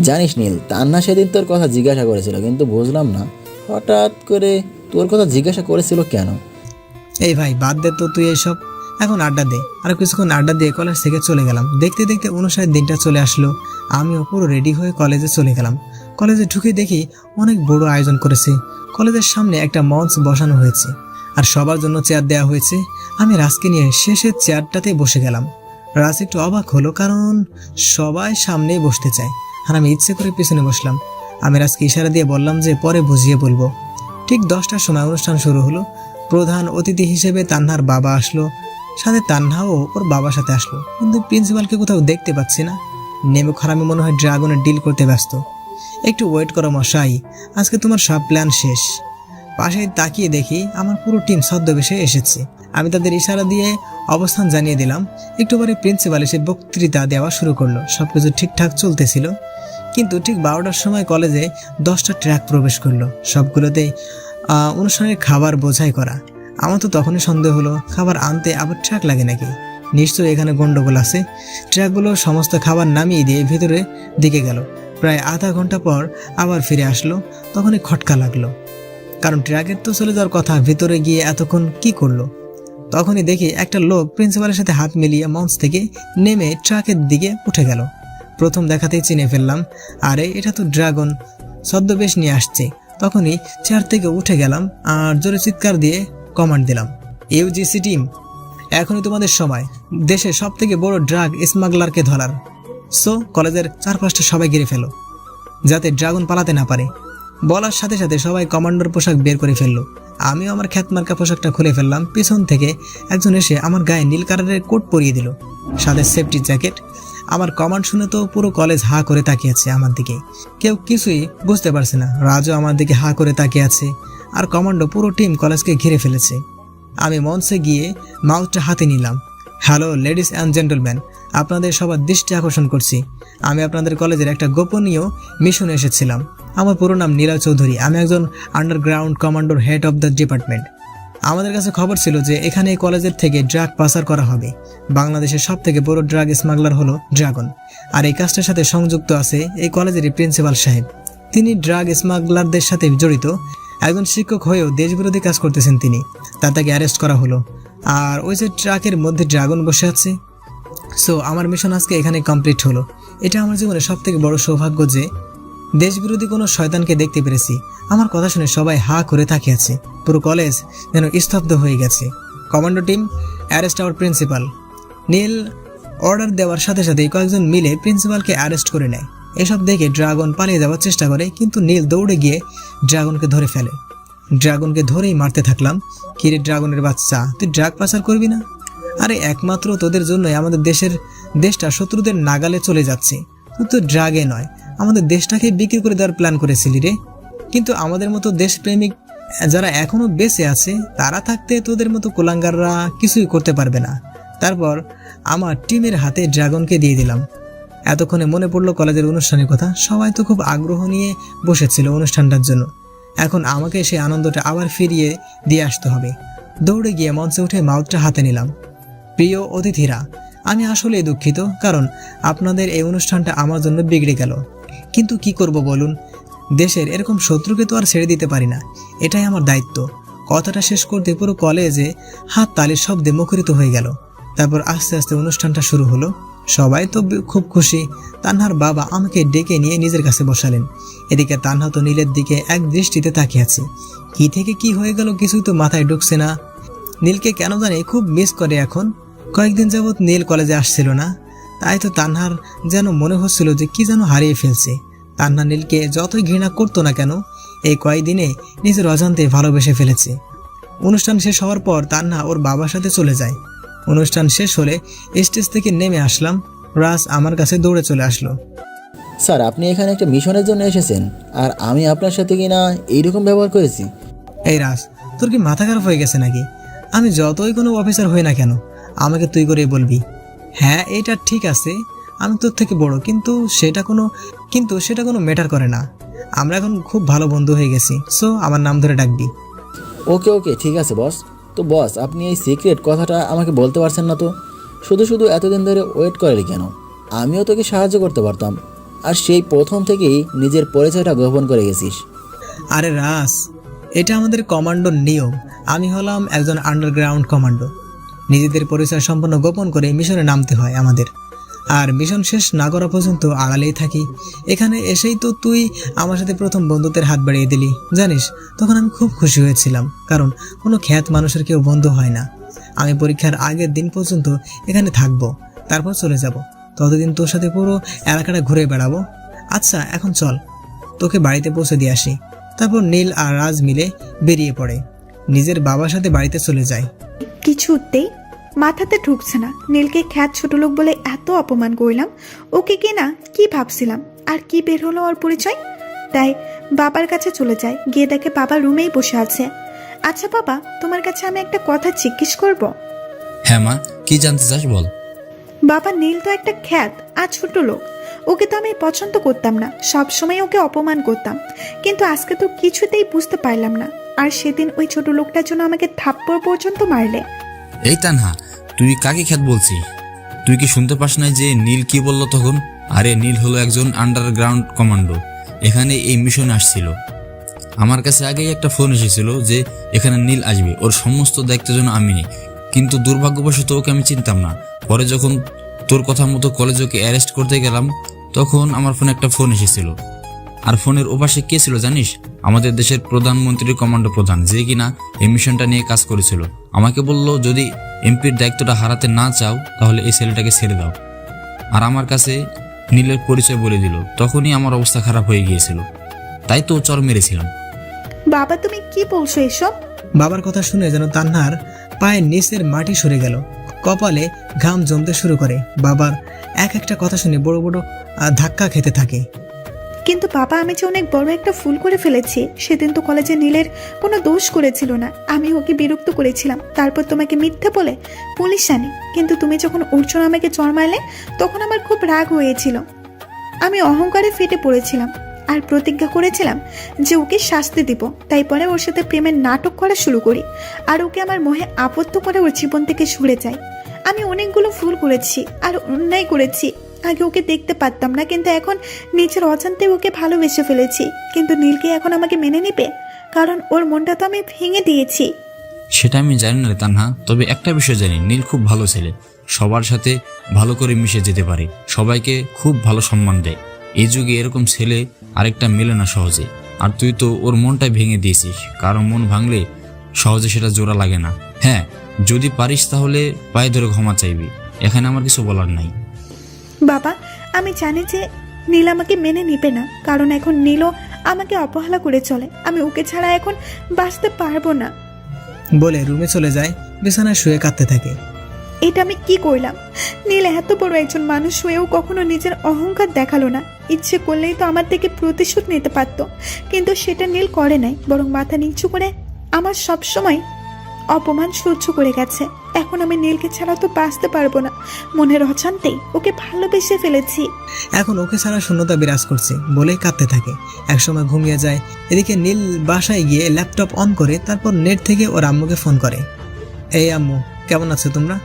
জানিস নীল, তান্না সেদিন তোর কথা জিজ্ঞাসা করেছিল, কিন্তু বুঝলাম না হঠাৎ করে তোর কথা জিজ্ঞাসা করেছিল কেন। এই ভাই বাদ দে তো তুই এসব, এখন আড্ডা দে। আর কিছুক্ষণ আড্ডা দিয়ে কলেজ থেকে চলে গেলাম। দেখতে দেখতে 59 দিনটা চলে আসলো। আমিও পুরো রেডি হয়ে কলেজে চলে গেলাম। কলেজে ঢুকে দেখি অনেক বড় আয়োজন করেছে। কলেজের সামনে একটা মঞ্চ বসানো হয়েছে আর সবার জন্য চেয়ার দেওয়া হয়েছে। আমি রাজকে নিয়ে শেষের চেয়ারটাতে বসে গেলাম। রাজ একটু অবাক হলো, কারণ সবাই সামনেই বসতে চায় আর আমি ইচ্ছে করে পিছনে বসলাম। আমি রাজকে ইশারা দিয়ে বললাম যে পরে বুঝিয়ে বলবো। ঠিক 10টার সময় অনুষ্ঠান শুরু হলো। প্রধান অতিথি হিসেবে তান্নার বাবা আসলো, সাথে তান্নাও ওর বাবার সাথে আসলো, কিন্তু প্রিন্সিপালকে কোথাও দেখতে পাচ্ছি না। নেমে খারামি মনে হয় ড্রাগনের ডিল করতে ব্যস্ত। একটু ওয়েট করো মশাই, আজকে তোমার সব প্ল্যান শেষ। পাশে তাকিয়ে দেখি আমার পুরো টিম ছদ্মবেশে এসেছে। আমি তাদের ইশারা দিয়ে অবস্থান জানিয়ে দিলাম। একটু পরে প্রিন্সিপাল এসে বক্তৃতা দেওয়া শুরু করলো। সবকিছু ঠিকঠাক চলতেছিল, কিন্তু ঠিক 12টার সময় কলেজে 10টা ট্র্যাক প্রবেশ করলো। সবগুলোতেই অনুষ্ঠানের খাবার বোঝাই করা। আমার তো তখনই সন্দেহ হলো খাবার আনতে আবার ট্র্যাক লাগে নাকি। নিশ্চয়ই এখানে গন্ডগোল আছে। ট্র্যাকগুলো সমস্ত খাবার নামিয়ে দিয়ে ভিতরে দিকে গেল। প্রায় আধা ঘন্টা পর আবার ফিরে আসলো। তখনই খটকা লাগলো, কারণ ট্র্যাকের তো চলে যাওয়ার কথা, ভিতরে গিয়ে এতক্ষণ কি করলো। তখনই দেখি একটা লোক প্রিন্সিপালের সাথে হাত মিলিয়ে মঞ্চ থেকে নেমে ট্রাকের দিকে উঠে গেল। প্রথম দেখাতেই চিনে ফেললাম, আরে এটা তো ড্রাগন, ছদ্মবেশ নিয়ে আসছে। তখনই চেয়ার থেকে উঠে গেলাম আর জোরে চিৎকার দিয়ে কমান্ড দিলাম, ইউজিসি টিম, এখনই তোমাদের সময় দেশের সব থেকে বড় ড্রাগ স্মাগলারকে ধরার। সো কলেজের 4-5টা সবাই ঘিরে ফেলো, যাতে ড্রাগন পালাতে না পারে। বলার সাথে সাথে সবাই কমান্ডোর পোশাক বের করে ফেললো। আমিও আমার খ্যাতমার্কা পোশাকটা খুলে ফেললাম। পিছন থেকে একজন এসে আমার গায়ে নীল কালারের কোট পরিয়ে দিল, সাথে সেফটি জ্যাকেট। আমার কমান্ড শুনে তো পুরো কলেজ হা করে তাকিয়ে আছে আমার দিকে। কেউ কিছুই বুঝতে পারছে না। রাজও আমার দিকে হা করে তাকিয়ে আছে, আর কমান্ডো পুরো টিম কলেজকে ঘিরে ফেলেছে। আমি মঞ্চে গিয়ে মাউথটা হাতে নিলাম। হ্যালো লেডিস অ্যান্ড জেন্টলম্যান, আপনাদের সবার দৃষ্টি আকর্ষণ করছি। আমি আপনাদের কলেজের একটা গোপনীয় মিশনে এসেছিলাম। আমার পুরো নাম নীলা চৌধুরী। আমি একজন underground commander, head of the department. আমাদের কাছে খবর ছিল যে এখানে এই কলেজের থেকে ড্রাগ পাচার করা হবে। বাংলাদেশের সব থেকে বড় ড্রাগ স্মাগলার হলো ড্রাগন, আর এই কাজটার সাথে সংযুক্ত আছে এই কলেজেরই প্রিন্সিপাল সাহেব। তিনি ড্রাগ স্মাগলারদের সাথে জড়িত। একজন শিক্ষক হয়েও দেশবিরোধী কাজ করতেছেন তিনি। তাকে অ্যারেস্ট করা হলো। আর ওই যে ট্রাকের মধ্যে ড্রাগন বসে আছে। সো আমার মিশন আজকে এখানে কমপ্লিট হলো। এটা আমার জীবনের সব থেকে বড় সৌভাগ্য যে দেশবিরোধী কোনো শয়তানকে দেখতে পেরেছি। আমার কথা শুনে সবাই হা করে তাকিয়ে আছে। পুরো কলেজ যেন স্তব্ধ হয়ে গেছে। Commando team, arrest our principal. Neel order দেওয়ার সাথে সাথেই কয়েকজন মিলে প্রিন্সিপালকে অ্যারেস্ট করে নেয়। এসব দেখে ড্রাগন পালিয়ে যাওয়ার চেষ্টা করে, কিন্তু নীল দৌড়ে গিয়ে ড্রাগনকে ধরে ফেলে। ড্রাগনকে ধরেই মারতে থাকলাম। কিরে ড্রাগনের বাচ্চা, তুই ড্রাগ পাচার করবি না? আরে একমাত্র তোদের জন্যই আমাদের দেশটা শত্রুদের নাগালে চলে যাচ্ছে। তুই তো ড্রাগে নয়, আমাদের দেশটাকে বিক্রি করে দেওয়ার প্ল্যান করেছিলি রে। কিন্তু আমাদের মতো দেশপ্রেমিক যারা এখনো বেঁচে আছে, তারা থাকতে তোদের মতো কুলাঙ্গাররা কিছুই করতে পারবে না। তারপর আমার টিমের হাতে ড্রাগনকে দিয়ে দিলাম। এতক্ষণে মনে পড়লো কলেজের অনুষ্ঠানের কথা। সবাই তো খুব আগ্রহ নিয়ে বসেছিল অনুষ্ঠানটার জন্য। এখন আমাকে সেই আনন্দটা আবার ফিরিয়ে দিয়ে আসতে হবে। দৌড়ে গিয়ে মঞ্চে উঠে মাউথটা হাতে নিলাম। প্রিয় অতিথিরা, আমি আসলেই দুঃখিত, কারণ আপনাদের এই অনুষ্ঠানটা আমার জন্য বিগড়ে গেল। কিন্তু কি করব বলুন, দেশের এরকম শত্রুকে তো আর ছেড়ে দিতে পারি না। এটাই আমার দায়িত্ব। কথাটা শেষ করতে পুরো কলেজে হাত তালির শব্দে মুখরিত হয়ে গেল। তারপর আস্তে আস্তে অনুষ্ঠানটা শুরু হলো। সবাই তো খুব খুশি। তানহার বাবা আমাকে ডেকে নিয়ে নিজের কাছে বসালেন। এদিকে তানহা তো নীলের দিকে এক দৃষ্টিতে তাকিয়ে আছে। কি থেকে কি হয়ে গেল কিছুই তো মাথায় ঢুকছে না। নীলকে কেন জানি খুব মিস করে এখন। কয়েকদিন যাবৎ নীল কলেজে আসছিল না, তাই তো তানহার যেন মনে হচ্ছিল যে কি যেন হারিয়ে ফেলছে। তানহা নীলকে যতই ঘৃণা করতো না কেন, এই কয়েকদিনে নিজের অজান্তে ভালোবেসে ফেলেছে। অনুষ্ঠান শেষ হওয়ার পর তানহা ওর বাবার সাথে চলে যায়। অনুষ্ঠান শেষ হলে স্টেজ থেকে নেমে আসলাম। রাজ আমার কাছে দৌড়ে চলে আসলো। স্যার, আপনি এখানে একটা মিশনের জন্য এসেছেন, আর আমি আপনার সাথে কিনা এইরকম ব্যবহার করেছি? এই রাজ, তোর কি মাথা খারাপ হয়ে গেছে নাকি? আমি যতই কোনো অফিসার হই না কেন, আমাকে তুই করে বলবি। হ্যাঁ, এটা ঠিক আছে, আমি তোর থেকে বড়, কিন্তু সেটা কোনো ম্যাটার করে না। আমরা এখন খুব ভালো বন্ধু হয়ে গেছি, সো আমার নাম ধরে ডাকবি। ওকে ওকে, ঠিক আছে বস। তো বস, আপনি এই সিক্রেট কথাটা আমাকে বলতে পারছেন না তো? শুধু শুধু এতদিন ধরে ওয়েট করলি কেন? আমিও তোকে সাহায্য করতে পারতাম, আর সেই প্রথম থেকেই নিজের পরিচয়টা গোপন করে গেছিস। আরে রাজ, এটা আমাদের কমান্ডোর নিয়ম। আমি হলাম একজন আন্ডারগ্রাউন্ড কমান্ডো। নিজেদের পরিচয় সম্পূর্ণ গোপন করে মিশনে নামতে হয় আমাদের, আর মিশন শেষ না করা পর্যন্ত আড়ালেই থাকি। এখানে এসেই তো তুই আমার সাথে প্রথম বন্ধুত্বের হাত বাড়িয়ে দিলি, জানিস? তখন আমি খুব খুশি হয়েছিলাম, কারণ কোনো খ্যাত মানুষের কেউ বন্ধু হয় না। আমি পরীক্ষার আগের দিন পর্যন্ত এখানে থাকবো, তারপর চলে যাব। ততদিন তোর সাথে পুরো এলাকাটা ঘুরে বেড়াবো। আচ্ছা, এখন চল, তোকে বাড়িতে পৌঁছে দিয়ে আসি। তারপর নীল আর রাজ মিলে বেরিয়ে পড়ে, নিজের বাবার সাথে বাড়িতে চলে যায়। কিছুতেই মাথাতে ঢুকছে না। নীলকে খ্যাত ছোট লোক বলে এত অপমান করলাম, ওকে কি না কি ভাবছিলাম, আর কি বের হলো ওর পরিচয়। তাই বাবার কাছে চলে যায়, গিয়ে দেখে বাবা রুমেই বসে আছে। আচ্ছা বাবা, তোমার কাছে আমি একটা কথা জিজ্ঞেস করব? হ্যাঁ মা, কি জানতে চাস বল। বাবা, নীল তো একটা খ্যাত আর ছোট লোক, ওকে তো আমি পছন্দ করতাম না, সব সময় ওকে অপমান করতাম, কিন্তু আজকে তো কিছুতেই বুঝতে পারলাম না। আর সেদিন ওই ছোট লোকটার জন্য আমাকে থাপ্পড় পর্যন্ত মারলে। এই তানহা, তুই কাকে খ্যাত বলছিস? তুই কি শুনতে পাস না যে নীল কি বললো তখন? আরে নীল হলো একজন আন্ডারগ্রাউন্ড কমান্ডো, এখানে এই মিশনে আসছিল। আমার কাছে আগেই একটা ফোন এসেছিল যে এখানে নীল আসবে, ওর সমস্ত দায়িত্বের জন্য আমি নেই। কিন্তু দুর্ভাগ্যবশত ওকে আমি চিনতাম না। পরে যখন তোর কথা মতো কলেজে ওকে অ্যারেস্ট করতে গেলাম, তখন আমার ফোনে একটা ফোন এসেছিল। আর ফোনের ওপাশে কে ছিল জানিস? আমাদের দেশের প্রধানমন্ত্রীর কমান্ডো প্রধান, যে কিনা এই মিশনটা নিয়ে কাজ করেছিল। আমাকে বলল, যদি এমপির দায়িত্বটা হারাতে না চাও তাহলে এই ছেলেটাকে ছেড়ে দাও। আর আমার কাছে নীলের পরিচয় বলে দিল। তখনই আমার অবস্থা খারাপ হয়ে গিয়েছিল, তাই তো চর মেরেছিলাম। বাবা, তুমি কি বলছো এসব? বাবার কথা শুনে যেন তান্নার পায়ের নিচের মাটি সরে গেল, কপালে ঘাম জমতে শুরু করে। বাবার এক একটা কথা শুনে বড় বড় ধাক্কা খেতে থাকে। কিন্তু বাবা, আমি যে অনেক বড় একটা ভুল করে ফেলেছি। সেদিন তো কলেজে নীলের কোনো দোষ করেছিল না, আমি ওকে বিরক্ত করেছিলাম। তারপর তোমাকে মিথ্যে বলে পুলিশ আনি, কিন্তু তুমি যখন অর্জুন আমাকে চর মারলে তখন আমার খুব রাগ হয়েছিল। আমি অহংকারে ফেটে পড়েছিলাম আর প্রতিজ্ঞা করেছিলাম যে ওকে শাস্তি দিব। তাই পরে ওর সাথে প্রেমের নাটক করা শুরু করি, আর ওকে আমার মোহে আবদ্ধ করে ওর জীবন থেকে সরে যাই। আমি অনেকগুলো ভুল করেছি আর অন্যায় করেছি। আগে ওকে দেখতে পারতাম না, কিন্তু এখন নিজের অজান্তে ওকে ভালোবেসে ফেলেছি। কিন্তু নীলকে এখন আমাকে মেনে নেবে? কারণ ওর মনটা তো আমি ভেঙে দিয়েছি। সেটা আমি জানি না রে তানহা, তবে একটা বিষয় জানি, নীল খুব ভালো ছেলে, সবার সাথে ভালো করে মিশে যেতে পারে, সবাইকে খুব ভালো সম্মান দেয়। এই যুগে এরকম ছেলে আরেকটা মেলে না সহজে। আর তুই তো ওর মনটাই ভেঙে দিয়েছিস, কারণ মন ভাঙলে সহজে সেটা জোড়া লাগে না। হ্যাঁ, যদি পারিস তাহলে পায়ে ধরে ক্ষমা চাইবি, এখানে আমার কিছু বলার নাই। বাবা, আমি জানি যে নীল আমাকে মেনে নিবে না, কারণ এখন নীলও আমাকে অবহেলা করে চলে। আমি ওকে ছাড়া এখন বাঁচতে পারবো না বলে রুমে চলে যায়, বিছানায় শুয়ে কাঁদতে থাকে। এটা আমি কি করলাম? নীল এত বড় একজন মানুষ হয়েও কখনো নিজের অহংকার দেখালো না। ইচ্ছে করলেই তো আমার থেকে প্রতিশোধ নিতে পারত, কিন্তু সেটা নীল করে নাই, বরং মাথা নিচু করে আমার সব সময় অপমান সহ্য করে গেছে। এখন আমি নীলকে ছাড়া তো বাঁচতে পারবো না। মনের অজান্তেই ওকে ভালোবেসে ফেলেছি। এখন ওকে ছাড়া শূন্যতা বিরাজ করছে বলেই কাঁদতে থাকে। একসময় ঘুমিয়ে যায়। এদিকে নীল বাসায় গিয়ে ল্যাপটপ অন করে, তারপর নেট থেকে ওর আম্মুকে ফোন করে। এই আম্মু, কেমন আছো তোমরা?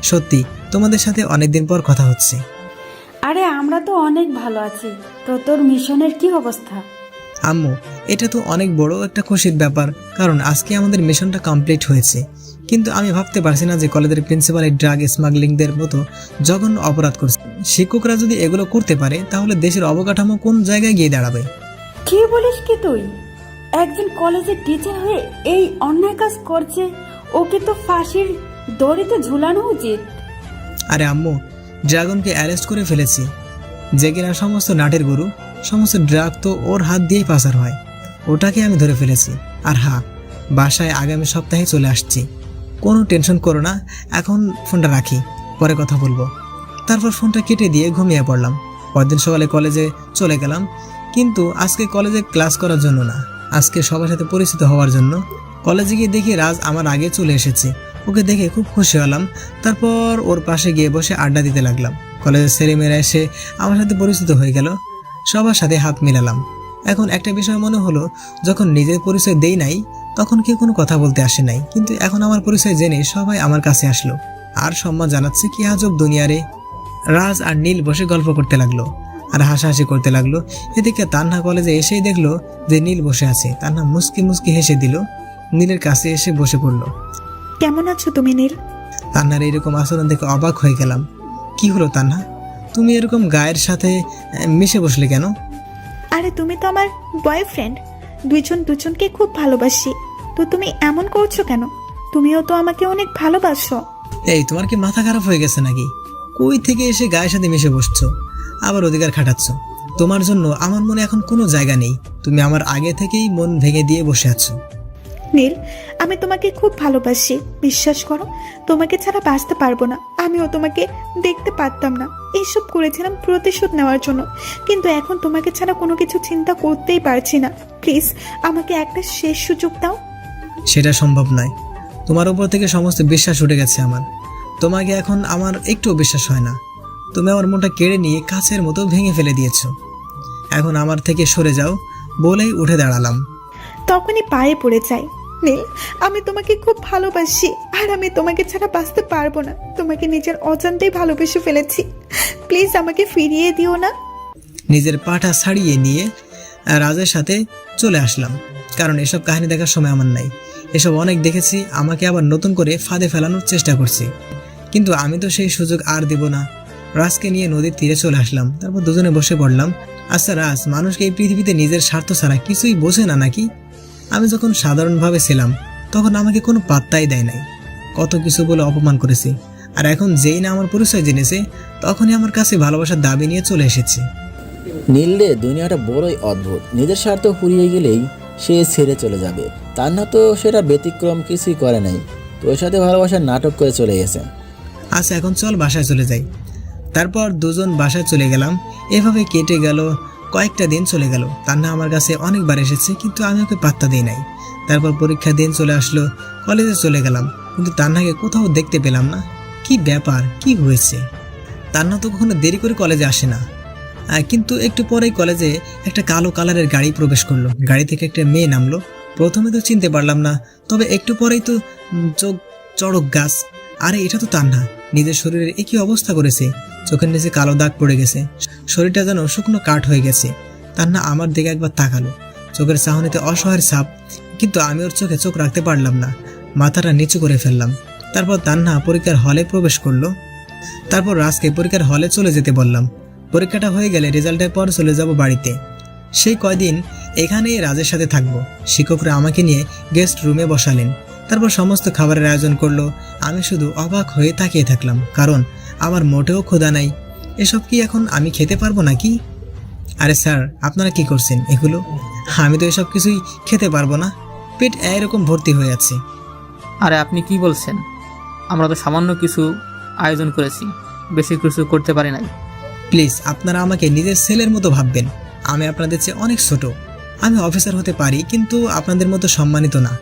সত্যি তোমাদের সাথে অনেকদিন পর কথা হচ্ছে। আরে আমরা তো অনেক ভালো আছি, তো তোর মিশনের কি অবস্থা? আম্মু, এটা তো অনেক বড় একটা খুশির ব্যাপার, কারণ আজকে আমাদের মিশনটা কমপ্লিট হয়েছে। কিন্তু আমি ভাবতে পারছি না যে কলেজের প্রিন্সিপাল এই ড্রাগ স্মাগলিংদের মতো জঘন্য অপরাধ করছে। শিক্ষকরা যদি এগুলো করতে পারে তাহলে দেশের অবকাঠামো কোন জায়গায় গিয়ে দাঁড়াবে? কি বলিস কি তুই? একজন কলেজের টিচার হয়ে এই অন্যায় কাজ করছে, ওকে তো ফাঁসির দড়িতে ঝুলানো উচিত। আরে আম্মু, ড্রাগনকে অ্যারেস্ট করে ফেলেছি, যে কিনা সমস্ত নাটের গরু। সমস্ত ড্রাগ তো ওর হাত দিয়েই পাচার হয়, ওটাকে আমি ধরে ফেলেছি। আর হ্যাঁ, বাসায় আগামী সপ্তাহে চলে আসছি। কোনো টেনশন করো না, এখন ফোনটা রাখি, পরে কথা বলবো। তারপর ফোনটা কেটে দিয়ে ঘুমিয়ে পড়লাম। পরদিন সকালে কলেজে চলে গেলাম, কিন্তু আজকে কলেজে ক্লাস করার জন্য না, আজকে সবার সাথে পরিচিত হওয়ার জন্য। কলেজে গিয়ে দেখি রাজ আমার আগে চলে এসেছে। ওকে দেখে খুব খুশি হলাম। তারপর ওর পাশে গিয়ে বসে আড্ডা দিতে লাগলাম। কলেজের ছেলেমেয়েরা এসে আমার সাথে পরিচিত হয়ে গেল, সবার সাথে হাত মিলালাম। এখন একটা বিষয় মনে হলো, যখন নিজের পরিচয় দেই নাই তখন কেউ কোনো কথা বলতে আসে নাই, কিন্তু এখন আমার পরিচয় জেনে সবাই আমার কাছে আসলো আর সম্মান জানাচ্ছে। কি আজব দুনিয়া রে। রাজ আর নীল বসে গল্প করতে লাগলো আর হাসাহাসি করতে লাগলো। এদিকে তান্না কলেজে এসেই দেখলো যে নীল বসে আছে। তান্না মুস্কি মুস্কি হেসে দিল, নীলের কাছে এসে বসে পড়লো। কেমন আছো তুমি নীল? তান্নার এরকম আচরণ দেখে অবাক হয়ে গেলাম। কি হলো তান্না, তুমি এরকম গায়ের সাথে মিশে বসলে কেন? আরে তুমি তো আমার বয়ফ্রেন্ড, দুইজন দুজনকে খুব ভালোবাসি, তো তুমি এমন করছো কেন? তুমিও তো আমাকে অনেক ভালোবাসো। এই, তোমার কি মাথা খারাপ হয়ে গেছে নাকি? কই থেকে এসে গায়ের সাথে মিশে বসছো, আবার অধিকার খাটাচ্ছ? তোমার জন্য আমার মনে এখন কোনো জায়গা নেই, তুমি আমার আগে থেকেই মন ভেঙে দিয়ে বসে আছো। নীল, আমি তোমাকে খুব ভালোবাসি, বিশ্বাস করো, তোমাকে ছাড়া বাঁচতে পারবো না। আমিও তোমাকে দেখতে পারতাম না, এইসব করেছিলাম প্রতিশোধ নেওয়ার জন্য, কিন্তু এখন তোমাকে ছাড়া কোনো কিছু চিন্তা করতেই পারছি না। প্লিজ আমাকে একটা শেষ সুযোগ দাও। সেটা সম্ভব নয়, তোমার উপর থেকে সমস্ত বিশ্বাস উঠে গেছে আমার। তোমাকে এখন আমার একটুও বিশ্বাস হয় না। তুমি আমার মনটা কেড়ে নিয়ে কাছের মতো ভেঙে ফেলে দিয়েছো। এখন আমার থেকে সরে যাও বলেই উঠে দাঁড়ালাম। তখনই পায়ে পড়ে যাই। নীল, আমি তোমাকে খুব ভালোবাসি, আর আমি তোমাকে ছাড়া বাঁচতে পারবো না। তোমাকে নিজের অজান্তেই ভালোবেসে ফেলেছি, প্লিজ আমাকে ফিরিয়ে দিও না। নিজের পাটা ছাড়িয়ে নিয়ে রাজের সাথে চলে আসলাম, কারণ এসব কাহিনী দেখার সময় আমার নাই। এসব অনেক দেখেছি, আমাকে আবার নতুন করে ফাঁদে ফেলানোর চেষ্টা করছি, কিন্তু আমি তো সেই সুযোগ আর দেব না। রাজকে নিয়ে নদীর তীরে চলে আসলাম, তারপর দুজনে বসে পড়লাম। আচ্ছা রাজ, মানুষকে এই পৃথিবীতে নিজের স্বার্থ ছাড়া কিছুই বোঝে না নাকি? আমি যখন সাধারণভাবে ছিলাম তখন আমাকে কোনো পাত্তাই দেয় নাই, কত কিছু বলে অপমান করেছি, আর এখন যেই না আমার পরিচয় জেনেছে তখনই আমার কাছে ভালোবাসার দাবি নিয়ে চলে এসেছে। নীলরে দুনিয়াটা বড়ই অদ্ভুত, নিজের স্বার্থ ফুরিয়ে গেলেই সে ছেড়ে চলে যাবে। তান্না তো সেটা ব্যতিক্রম কিছুই করে নাই, তোর সাথে ভালোবাসার নাটক করে চলে গেছে। আচ্ছা এখন চল বাসায় চলে যাই। তারপর দুজন বাসায় চলে গেলাম। এভাবে কেটে গেল কয়েকটা দিন, চলে গেল। তান্না আমার কাছে অনেকবার এসেছে, কিন্তু আমি ওকে পাত্তা দিই নাই। তারপর পরীক্ষার দিন চলে আসলো, কলেজে চলে গেলাম, কিন্তু তান্নাকে কোথাও দেখতে পেলাম না। কি ব্যাপার, কি হয়েছে? তান্না তো কখনো দেরি করে কলেজে আসে না, কিন্তু একটু পরেই কলেজে একটা কালো কালারের গাড়ি প্রবেশ করলো। গাড়ি থেকে একটা মেয়ে নামলো। প্রথমে তো চিনতে পারলাম না, তবে একটু পরেই তো চোখ চড়ক গাছ। আরে এটা তো তান্না, নিজের শরীরের একই অবস্থা করেছে, চোখের নিচে কালো দাগ পড়ে গেছে, শরীরটা যেন শুকনো কাঠ হয়ে গেছে। তান্না আমার দিকে একবার তাকালো, চোখের চাহনিতে অসহায়ের ছাপ, কিন্তু আমি ওর চোখে চোখ রাখতে পারলাম না, মাথাটা নিচু করে ফেললাম। তারপর তান্না পরীক্ষার হলে প্রবেশ করলো। তারপর রাজকে পরীক্ষার হলে চলে যেতে বললাম। পরীক্ষাটা হয়ে গেলে রেজাল্টের পর চলে যাব বাড়িতে। সেই কয়দিন এখানেই রাজের সাথে থাকবো। শিক্ষকরা আমাকে নিয়ে গেস্ট রুমে বসালেন, তারপর সমস্ত খাবারের আয়োজন করলো। আমি শুধু অবাক হয়ে তাকিয়ে থাকলাম, কারণ আমার মোটেও ক্ষুধা নাই। এসব কি এখন আমি খেতে পারবো নাকি? আরে স্যার, আপনারা কি করছেন এগুলো? আমি তো এসব কিছুই খেতে পারবো না, পেট এরকম ভর্তি হয়ে আছে। আরে আপনি কি বলছেন? আমরা তো সামান্য কিছু আয়োজন করেছি, বেশি কিছু করতে পারি নাই। প্লিজ আপনারা আমাকে নিজের ছেলের মতো ভাববেন। আমি আপনাদের চেয়ে অনেক ছোট, আমি অফিসার হতে পারি, কিন্তু আপনাদের মতো সম্মানিত না।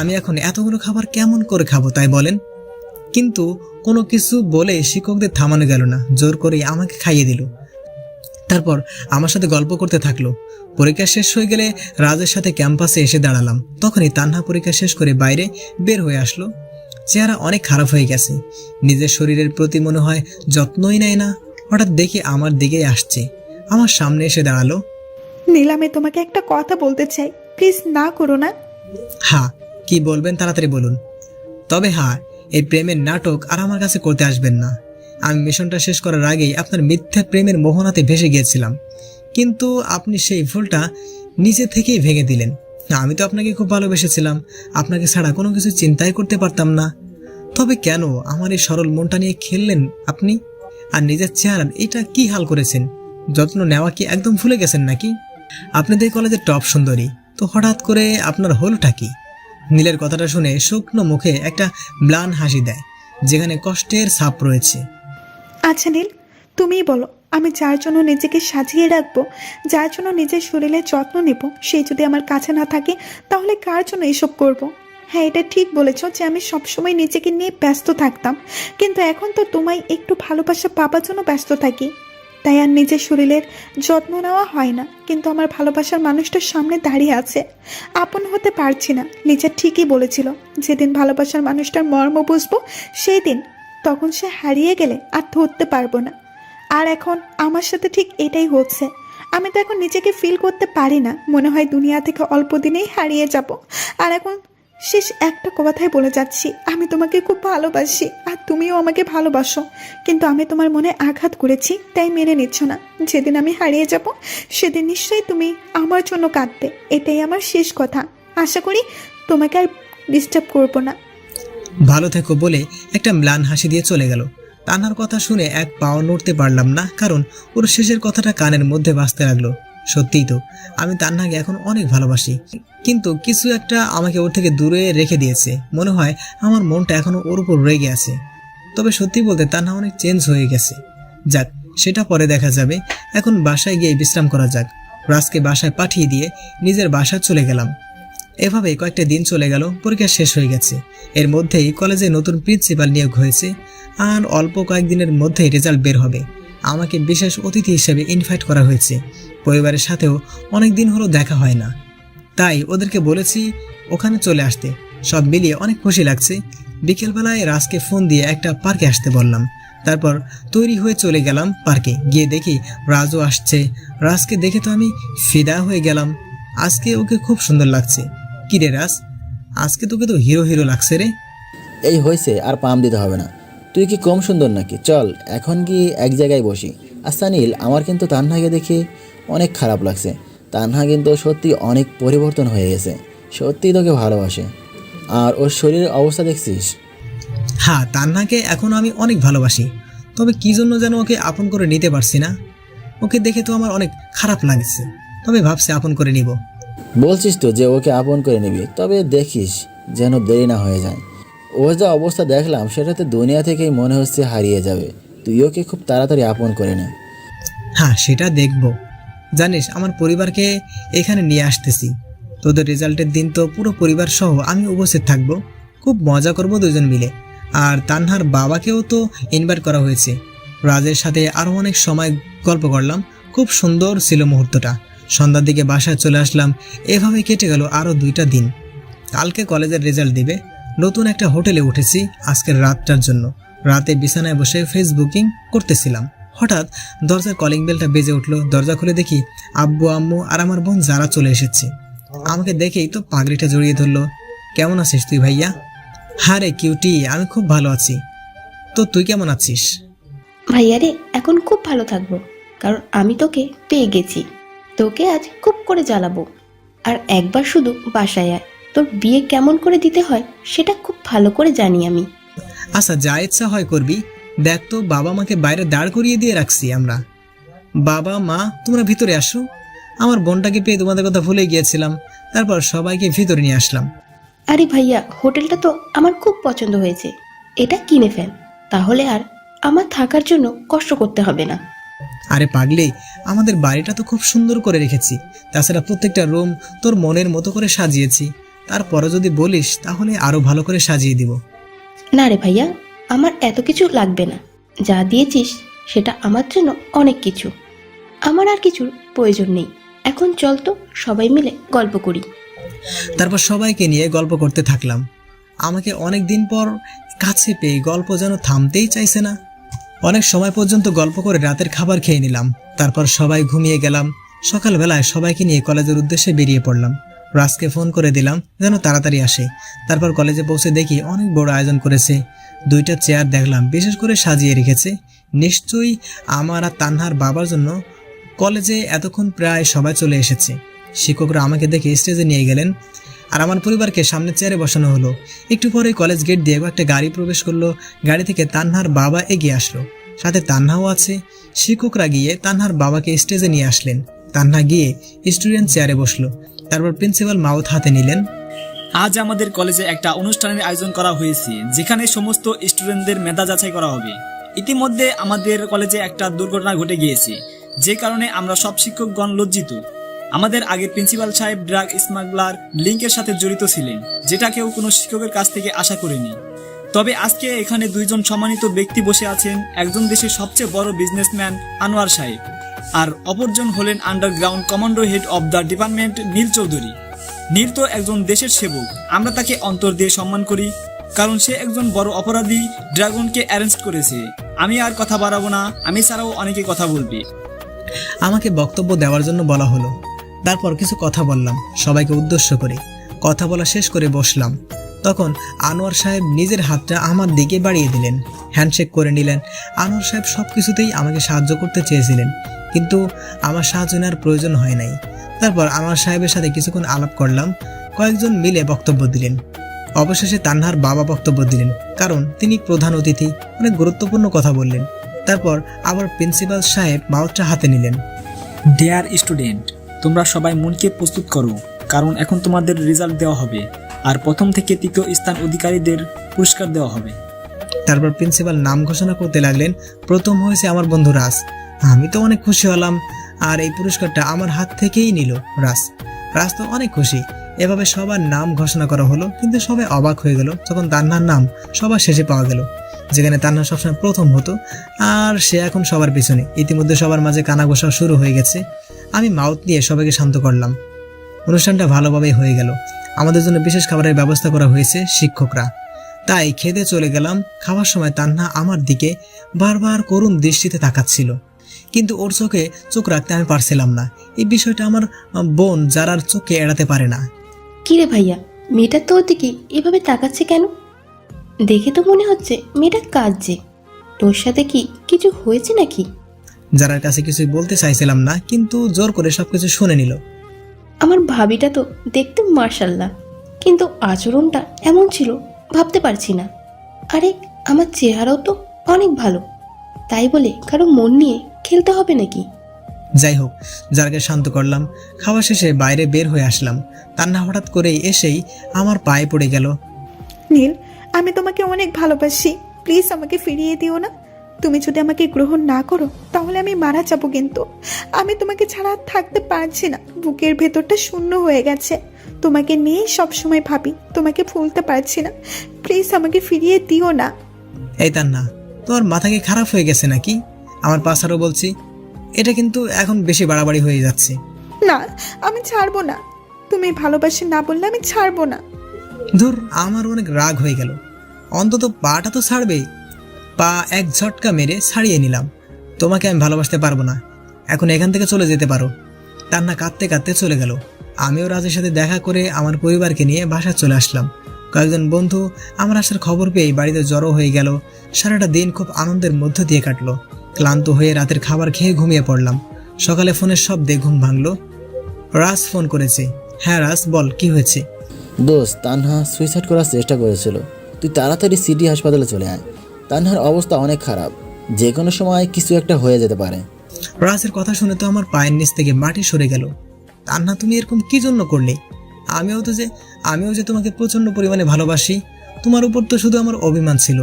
আমি এখন এতগুলো খাবার কেমন করে খাবো তাই বলেন? কিন্তু কোনো কিছু বলে শিক্ষকদের থামানো গেল না, জোর করেই আমাকে খাইয়ে দিল। তারপর আমার সাথে গল্প করতে থাকলো। পরীক্ষা শেষ হয়ে গেলে রাজের সাথে ক্যাম্পাসে এসে দাঁড়ালাম। তখনই তান্না পরীক্ষা শেষ করে বাইরে বের হয়ে আসলো। চেহারা অনেক খারাপ হয়ে গেছে, নিজের শরীরের প্রতি মনে হয় যত্নই নেয় না। হঠাৎ দেখে আমার দিকেই আসছে, আমার সামনে এসে দাঁড়ালো। নীল, আমি তোমাকে একটা কথা বলতে চাই, প্লিজ না করো না। হ্যাঁ, কি বলবেন তাড়াতাড়ি বলুন। তবে হ্যাঁ, এই প্রেমের নাটক আর আমার কাছে করতে আসবেন না। আমি মিশনটা শেষ করার আগেই আপনার মিথ্যা প্রেমের মোহনাতে ভেসে গিয়েছিলাম, কিন্তু আপনি সেই ভুলটা নিজে থেকেই ভেঙে দিলেন। আমি তো আপনাকে খুব ভালোবেসেছিলাম, আপনাকে ছাড়া কোনো কিছু চিন্তাই করতে পারতাম না। তবে কেন আমার এই সরল মনটা নিয়ে খেললেন আপনি? আর নিজের চেহারা এটা কি হাল করেছেন? যত্ন নেওয়া কি একদম ভুলে গেছেন নাকি? আপনাদের কলেজের টপ সুন্দরী, তো হঠাৎ করে আপনার হলোটা কি? নীলের কথাটা শুনে শুকনো মুখে একটা ম্লান হাসি দেয়, যেখানে কষ্টের ছাপ রয়েছে। আচ্ছা নীল, তুমিই বলো, আমি যার জন্য নিজেকে সাজিয়ে রাখবো, যার জন্য নিজের শরীরের যত্ন নেব, সেই যদি আমার কাছে না থাকে, তাহলে কার জন্য এসব করব? হ্যাঁ, এটা ঠিক বলেছ যে আমি সবসময় নিজেকে নিয়ে ব্যস্ত থাকতাম, কিন্তু এখন তো তোমায় একটু ভালোবাসা পাবার জন্য ব্যস্ত থাকি, তাই আর নিজের শরীরের যত্ন নেওয়া হয় না। কিন্তু আমার ভালোবাসার মানুষটার সামনে দাঁড়িয়ে আছে, আপন হতে পারছি না। লিজা ঠিকই বলেছিল, যেদিন ভালোবাসার মানুষটার মর্ম বুঝবো সেই দিন, তখন সে হারিয়ে গেলে আর ধরতে পারবো না। আর এখন আমার সাথে ঠিক এটাই হচ্ছে। আমি তো এখন নিজেকে ফিল করতে পারি না, মনে হয় দুনিয়া থেকে অল্প দিনেই হারিয়ে যাব। আর এখন শেষ একটা কথাই বলে যাচ্ছি, আমি তোমাকে খুব ভালোবাসি আর তুমিও আমাকে ভালোবাসো, কিন্তু আমি তোমার মনে আঘাত করেছি, তাই মেনে নিচ্ছ না। যেদিন আমি হারিয়ে যাব সেদিন নিশ্চয়ই তুমি আমার জন্য কাঁদবে। এটাই আমার শেষ কথা। আশা করি তোমাকে আর ডিস্টার্ব করবো না। ভালো থেকো বলে একটা ম্লান হাসি দিয়ে চলে গেল। তানহার কথা শুনে এক পাও নড়তে পারলাম না, কারণ ওর শেষের কথাটা কানের মধ্যে বাজতে লাগলো। সত্যিই তো, আমি তান্নাকে এখন অনেক ভালোবাসি, কিন্তু কিছু একটা আমাকে ওর থেকে দূরে রেখে দিয়েছে। মনে হয় আমার মনটা এখনো ওর উপর রেগে আছে। তবে সত্যি বলতে তান্না অনেক চেঞ্জ হয়ে গেছে। যাক, সেটা পরে দেখা যাবে। এখন বাসায় গিয়ে বিশ্রাম করা যাক। রাজকে বাসায় পাঠিয়ে দিয়ে নিজের বাসায় চলে গেলাম। এভাবে কয়েকটা দিন চলে গেল, পরীক্ষা শেষ হয়ে গেছে। এর মধ্যেই কলেজে নতুন প্রিন্সিপাল নিয়োগ হয়েছে, আর অল্প কয়েকদিনের মধ্যেই রেজাল্ট বের হবে। আমাকে বিশেষ অতিথি হিসেবে ইনভাইট করা হয়েছে। পরিবারের সাথেও অনেক দিন হলো দেখা হয় না, তাই ওদেরকে বলেছি ওখানে চলে আসতে। সব মিলিয়ে অনেক খুশি লাগছে। বিকেলবেলায় রাজকে ফোন দিয়ে একটা পার্কে আসতে বললাম। তারপর তৈরি হয়ে চলে গেলাম পার্কে। গিয়ে দেখি রাজও আসছে। রাজকে দেখে তো আমি ফিদা হয়ে গেলাম। আজকে ওকে খুব সুন্দর লাগছে। কি রে রাজ, আজকে তোকে তো হিরো হিরো লাগছে রে। এই হয়েছে, আর পাম দিতে হবে না। তুই কি কম সুন্দর নাকি? চল এখন কি এক জায়গায় বসি। আচ্ছা নীল, আমার কিন্তু তান্হাকে দেখে অনেক খারাপ লাগছে। তান্হা কিন্তু সত্যি অনেক পরিবর্তন হয়ে গেছে, সত্যি তোকে ভালোবাসে। আর ওর শরীরের অবস্থা দেখছিস? হ্যাঁ, তান্নাকে এখনো আমি অনেক ভালোবাসি, তবে কি জন্য যেন ওকে আপন করে নিতে পারছি না। ওকে দেখে তো আমার অনেক খারাপ লাগছে, তবে ভাবছি আপন করে নিব। বলছিস তো যে ওকে আপন করে নিবি, তবে দেখিস যেন দেরি না হয়ে যায়। ওর যা অবস্থা দেখলাম সেটাতে দুনিয়া থেকেই মনে হচ্ছে হারিয়ে যাবে। তুই ওকে খুব তাড়াতাড়ি আপন করে নে। হ্যাঁ, সেটা দেখব। জানিস, আমার পরিবারকে এখানে নিয়ে আসতেছি। তোদের রেজাল্টের দিন তো পুরো পরিবার সহ আমি উপস্থিত থাকবো। খুব মজা করব দুজন মিলে। আর তানহার বাবাকেও তো ইনভাইট করা হয়েছে। রাজের সাথে আরও অনেক সময় গল্প করলাম, খুব সুন্দর ছিল মুহূর্তটা। সন্ধ্যার দিকে বাসায় চলে আসলাম। এভাবে কেটে গেল আরও 2টা দিন। কালকে কলেজের রেজাল্ট দিবে। নতুন একটা হোটেলে উঠেছি আজকের রাতটার জন্য। রাতে বিছানায় বসে ফেসবুকিং করতেছিলাম, হঠাৎ দরজার কলিং বেলটা বেজে উঠলো। দরজা খুলে দেখি আব্বু, আম্মু আর আমার বোন যারা চলে এসেছে। আমাকে দেখেই তো পাগড়িটা জড়িয়ে ধরলো। কেমন আছিস তুই ভাইয়া? হ্যাঁ রে কিউটি, আমি খুব ভালো আছি। তো তুই কেমন আছিস? ভাইয়া রে, এখন খুব ভালো থাকবো, কারণ আমি তোকে পেয়ে গেছি। তোকে আজ খুব করে জ্বালাবো। আর একবার শুধু বাসায় আয়, তোর বিয়ে কেমন করে দিতে হয় সেটা খুব ভালো করে জানি আমি। আচ্ছা, যা ইচ্ছা হয় করবি। দেখ তো, বাবা মাকে বাইরে দাঁড় করিয়ে দিয়ে রাখছি আমরা। বাবা মা, তোমরা ভিতরে আসো। আমার বোনটাকে পেয়ে তোমাদের কথা ভুলে গিয়েছিলাম। তারপর সবাইকে ভিতরে নিয়ে আসলাম। আরে ভাইয়া, হোটেলটা তো আমার খুব পছন্দ হয়েছে, এটা কিনে ফেল, তাহলে আর আমার থাকার জন্য কষ্ট করতে হবে না। আরে পাগলি, আমাদের বাড়িটা তো খুব সুন্দর করে রেখেছি। তাছাড়া প্রত্যেকটা রুম তোর মনের মতো করে সাজিয়েছি। তারপরে যদি বলিস তাহলে আরো ভালো করে সাজিয়ে দিব। না রে ভাইয়া, আমার এত কিছু লাগবে না। যা দিয়েছিস সেটা আমার জন্য অনেক কিছু। আমার আর কিছুর প্রয়োজন নেই। এখন চল তো সবাই মিলে গল্প করি। তারপর সবাইকে নিয়ে গল্প করতে থাকলাম। আমাকে অনেক দিন পর কাছে পেয়ে গল্প যেন থামতেই চাইছে না। অনেক সময় পর্যন্ত গল্প করে রাতের খাবার খেয়ে নিলাম। তারপর সবাই ঘুমিয়ে গেলাম। সকালবেলায় সবাইকে নিয়ে কলেজের উদ্দেশ্যে বেরিয়ে পড়লাম। রাজকে ফোন করে দিলাম যেন তাড়াতাড়ি আসে। তারপর কলেজে পৌঁছে দেখি অনেক বড় আয়োজন করেছে। 2টা চেয়ার দেখলাম বিশেষ করে সাজিয়ে রেখেছে। নিশ্চয়ই আমার আর তানহার বাবার জন্য। কলেজে এতক্ষণ প্রায় সবাই চলে এসেছে। শিক্ষকরা আমাকে দেখে স্টেজে নিয়ে গেলেন আর আমার পরিবারকে সামনে চেয়ারে বসানো হলো। একটু পরে কলেজ গেট দিয়ে একটা গাড়ি প্রবেশ করলো। গাড়ি থেকে তানহার বাবা এগিয়ে আসলো, সাথে তানহাও আছে। শিক্ষকরা গিয়ে তানহার বাবাকে স্টেজে নিয়ে আসলেন। তানহা গিয়ে স্টুডেন্ট চেয়ারে বসলো। তারপর প্রিন্সিপাল মাউথ হাতে নিলেন। আজ আমাদের কলেজে একটা অনুষ্ঠানের আয়োজন করা হয়েছে, যেখানে সমস্ত স্টুডেন্টদের মেধা যাচাই করা হবে। ইতিমধ্যে আমাদের কলেজে একটা দুর্ঘটনা ঘটে গিয়েছে, যে কারণে আমরা সব শিক্ষকগণ লজ্জিত। আমাদের আগের প্রিন্সিপাল সাহেব ড্রাগ স্মাগলার লিঙ্কের সাথে জড়িত ছিলেন, যেটা কেউ কোনো শিক্ষকের কাছ থেকে আশা করেনি। তবে আজকে এখানে 2জন সম্মানিত ব্যক্তি বসে আছেন। একজন দেশের সবচেয়ে বড় বিজনেসম্যান আনোয়ার সাহেব, আর অপরজন হলেন underground commando head of the department Neel Chowdhury. Neel তো একজন দেশের সেবক, আমরা তাকে অন্তর দিয়ে সম্মান করি, কারণ সে একজন বড় অপরাধী ড্রাগনকে অ্যারেস্ট করেছে। আমি আর কথা বাড়াবো না, আমি ছাড়াও অনেকে কথা বলবে। আমাকে বক্তব্য দেওয়ার জন্য বলা হলো। তারপর কিছু কথা বললাম সবাইকে উদ্দেশ্য করে। কথা বলা শেষ করে বসলাম। তখন আনোয়ার সাহেব নিজের হাতটা আমার দিকে বাড়িয়ে দিলেন, হ্যান্ডশেক করে নিলেন। আনোয়ার সাহেব সব কিছুতেই আমাকে সাহায্য করতে চেয়েছিলেন, কিন্তু আমার সাহায্য নেওয়ার প্রয়োজন হয় নাই। তারপর আনোয়ার সাহেবের সাথে কিছুক্ষণ আলাপ করলাম। কয়েকজন মিলে বক্তব্য দিলেন। অবশেষে তানহার বাবা বক্তব্য দিলেন, কারণ তিনি প্রধান অতিথি। অনেক গুরুত্বপূর্ণ কথা বললেন। তারপর আবার প্রিন্সিপাল সাহেব মাউথটা হাতে নিলেন। ডিয়ার স্টুডেন্ট, তোমরা সবাই মনকে প্রস্তুত করো, কারণ এখন তোমাদের রেজাল্ট দেওয়া হবে, আর প্রথম থেকে 3য় স্থান অধিকারীদের পুরস্কার দেওয়া হবে। তারপর প্রিন্সিপাল নাম ঘোষণা করতে লাগলেন। প্রথম হয়েছে আমার বন্ধু রাজ। আমি তো অনেক খুশি হলাম, আর এই পুরস্কারটা আমার হাত থেকেই নিল রাজ। রাজ তো অনেক খুশি। এভাবে সবার নাম ঘোষণা করা হলো, কিন্তু সবাই অবাক হয়ে গেল যখন তান্নার নাম সবার শেষে পাওয়া গেল, যেখানে তান্না সবসময় প্রথম হতো, আর সে এখন সবার পিছনে। ইতিমধ্যে সবার মাঝে কানাঘোষা শুরু হয়ে গেছে। আমি মাউথ দিয়ে সবাইকে শান্ত করলাম। অনুষ্ঠানটা ভালোভাবেই হয়ে গেল। আমাদের জন্য বিশেষ খাবারের ব্যবস্থা করা হয়েছে শিক্ষকরা, তাই খেতে চলে গেলাম। খাওয়ার সময় তান্না আমার দিকে বারবার করুণ দৃষ্টিতে তাকাচ্ছিল, কিন্তু ওর চোখে চোখ রাখতে আমি পারছিলাম না। এই বিষয়টা আমার বোন যারার চোখে এড়াতে পারে না। কিরে ভাইয়া, মেয়েটা তোর দিকে এভাবে তাকাচ্ছে কেন? দেখে তো মনে হচ্ছে মেয়েটা কাঁদছে। তোর সাথে কি কিছু হয়েছে নাকি? যারার কাছে কিছুই বলতে চাইছিলাম না, কিন্তু জোর করে সবকিছু শুনে নিল। আমার ভাবিটা তো দেখতে মার্শাল্লাহ, কিন্তু আচরণটা এমন ছিল ভাবতে পারছি না। আরে আমার চেহারাও তো অনেক ভালো, তাই বলে কারো মন নিয়ে খেলতে হবে নাকি? যাই হোক, যারাকে শান্ত করলাম। খাওয়া শেষে বাইরে বের হয়ে আসলাম। তান্না হঠাৎ করেই এসেই আমার পায়ে পড়ে গেল। নীল, আমি তোমাকে অনেক ভালোবাসি, প্লিজ আমাকে ফিরিয়ে দিও না। তুমি যদি আমাকে গ্রহণ না করো তাহলে আমি মারা যাবো, কিন্তু আমি তোমাকে ছাড়া আর থাকতে পারছি না। বুকের ভেতরটা শূন্য হয়ে গেছে। তোমাকে নিয়েই সবসময় ভাবি, তোমাকে ভুলতে পারছি না। প্লিজ আমাকে ফিরিয়ে দিও না। এই তান্না, তোর মাথা কি খারাপ হয়ে গেছে নাকি? আমার পাশারও বলছি, এটা কিন্তু এখন বেশি বাড়াবাড়ি হয়ে যাচ্ছে। না, আমি ছাড়বো না। তুমি ভালোবাসি না বললে আমি ছাড়বো না। ধুর, আমার অনেক রাগ হয়ে গেল। অন্তত পাটা তো ছাড়বেই। পা এক ঝটকা মেরে ছাড়িয়ে নিলাম। তোমাকে আমি ভালোবাসতে পারবো না, এখন এখান থেকে চলে যেতে পারো। তান্না কাঁদতে কাঁদতে চলে গেল। আমিও রাজের সাথে দেখা করে আমার পরিবারকে নিয়ে বাসায় চলে আসলাম। কয়েকজন বন্ধু আমার আসার খবর পেয়ে বাড়িতে জড়ো হয়ে গেল। সারাটা দিন খুব আনন্দের মধ্য দিয়ে কাটলো। ক্লান্ত হয়ে রাতের খাবার খেয়ে ঘুমিয়ে পড়লাম। সকালে ফোনের শব্দে ঘুম ভাঙলো। রাজ ফোন করেছে। হ্যাঁ রাজ, বল, কি হয়েছে? দোস্ত, তানহা সুইসাইড করার চেষ্টা করেছিল। তুই তাড়াতাড়ি সিটি হাসপাতালে চলে আয়। তানহার অবস্থা অনেক খারাপ, যে কোনো সময় কিছু একটা হয়ে যেতে পারে। রাজের কথা শুনে তো আমার পায়ের নিচ থেকে মাটি সরে গেল। তান্না, তুমি এরকম কি জন্য করলে? আমিও যে তোমাকে প্রচন্ড পরিমাণে ভালোবাসি। তোমার উপর তো শুধু আমার অভিমান ছিল।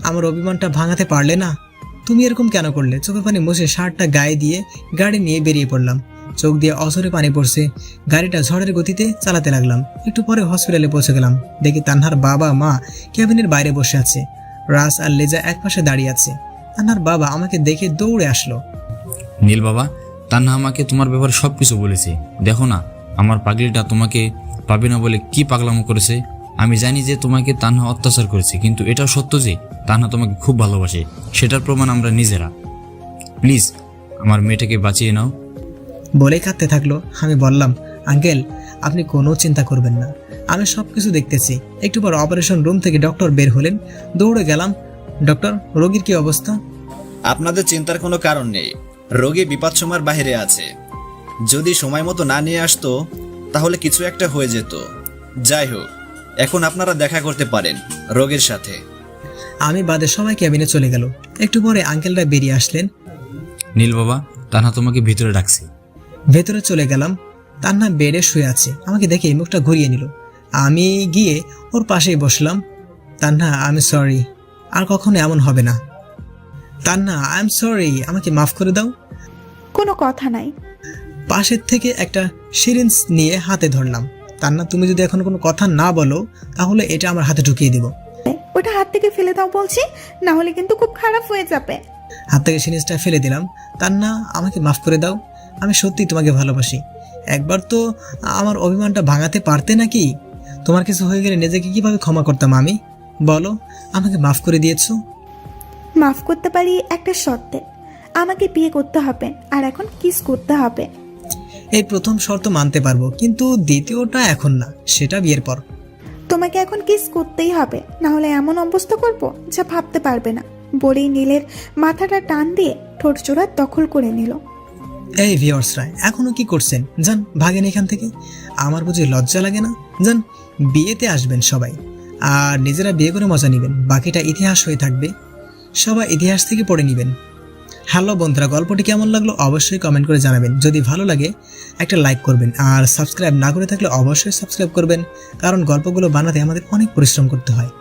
আমার অভিমানটা ভাঙাতে পারলে না। তুমি এরকম কেন করলে? চোখের পানি মুছে শার্টটা গায়ে দিয়ে গাড়ি নিয়ে বেরিয়ে পড়লাম। চোখ দিয়ে অঝরে পানি পড়ছে। গাড়িটা ঝড়ের গতিতে চালাতে লাগলাম। একটু পরে হসপিটালে পৌঁছে গেলাম। দেখি তান্নার বাবা মা ক্যাবিনের বাইরে বসে আছে। রাজ আর লেজা একপাশে দাঁড়িয়ে আছে। তান্নার বাবা আমাকে দেখে দৌড়ে আসলো। নীল বাবা, তান্না আমাকে তোমার ব্যাপারে সব কিছু বলেছে। দেখো না, আমার পাগলিটা তোমাকে পাবে না বলে কি পাগলামো করেছে। আমি জানি যে তোমাকে তান্না অত্যাচার করেছে, কিন্তু এটাও সত্য যে তান্না তোমাকে খুব ভালোবাসে। সেটার প্রমাণ আমরা নিজেরা। প্লিজ আমার মেয়েটাকে বাঁচিয়ে নাও। বলেই কাঁদতে থাকলো। আমি বললাম, আঙ্কেল আপনি কোনো চিন্তা করবেন না, আমি সব কিছু দেখতেছি। একটু পর অপারেশন রুম থেকে ডক্টর বের হলেন। দৌড়ে গেলাম, ডক্টর রোগীর কি অবস্থা? আপনাদের চিন্তার কোনো কারণ নেই, রোগী বিপদসীমার বাইরে আছে। যদি সময় মতো না নিয়ে আসতো তাহলে কিছু একটা হয়ে যেত। যাই হোক, এখন আপনারা দেখা করতে পারেন রোগীর সাথে। আমি বাদে সবাই ক্যাবিনে চলে গেল। একটু পরে আঙ্কেলরা বেরিয়ে আসলেন। নীল বাবা, তানহা তোমাকে ভিতরে ডাকছি। ভেতরে চলে গেলাম। তান্না বেডে শুয়ে আছে, আমাকে দেখে মুখটা ঘুরিয়ে নিল। আমি গিয়ে ওর পাশেই বসলাম। তান্না আই এম সরি, আর কখনো এমন হবে না। তান্না আই এম সরি, আমাকে মাফ করে দাও। কোনো কথা নাই। পাশের থেকে একটা সিরিঞ্জ নিয়ে হাতে ধরলাম। তান্না তুমি যদি এখন কোনো কথা না বলো তাহলে এটা আমার হাতে ঢুকিয়ে দিব। ওটা হাত থেকে ফেলে দাও বলছি, না হলে কিন্তু খুব খারাপ হয়ে যাবে। হাত থেকে সিরিঞ্জটা ফেলে দিলাম। তান্না আমাকে মাফ করে দাও, আমি সত্যি তোমাকে ভালোবাসি। একবার তো আমার অভিমানটা ভাঙাতে পারতে নাকি? তোমার কিছু হয়ে গেলে নিজেকে কিভাবে ক্ষমা করতাম আমি? বলো, আমাকে মাফ করে দিয়েছো। মাফ করতে পারি একটা শর্তে, আমাকে বিয়ে করতে হবে আর এখন কিস করতে হবে। এই প্রথম শর্ত মানতে পারবো, কিন্তু দ্বিতীয়টা এখন না, সেটা বিয়ের পর। তোমাকে এখন কিস করতেই হবে, না হলে এমন অবস্থা করব যা ভাবতে পারবে না। বলেই নীলের মাথাটা টান দিয়ে ঠোঁট জোড়া দখল করে নিল। এই ভিউয়ার্সরা এখনো কি করছেন? যান ভাগেন এখান থেকে। আমার বুঝি লজ্জা লাগে না? যান, বিয়েতে আসবেন সবাই, আর নিজেরা বিয়ে করে মজা নেবেন। বাকিটা ইতিহাস হয়ে থাকবে, সবাই ইতিহাস থেকে পড়ে নেবেন। হ্যালো বন্ধুরা, গল্পটি কেমন লাগলো অবশ্যই কমেন্ট করে জানাবেন। যদি ভালো লাগে একটা লাইক করবেন, আর সাবস্ক্রাইব না করে থাকলে অবশ্যই সাবস্ক্রাইব করবেন, কারণ গল্পগুলো বানাতে আমাদের অনেক পরিশ্রম করতে হয়।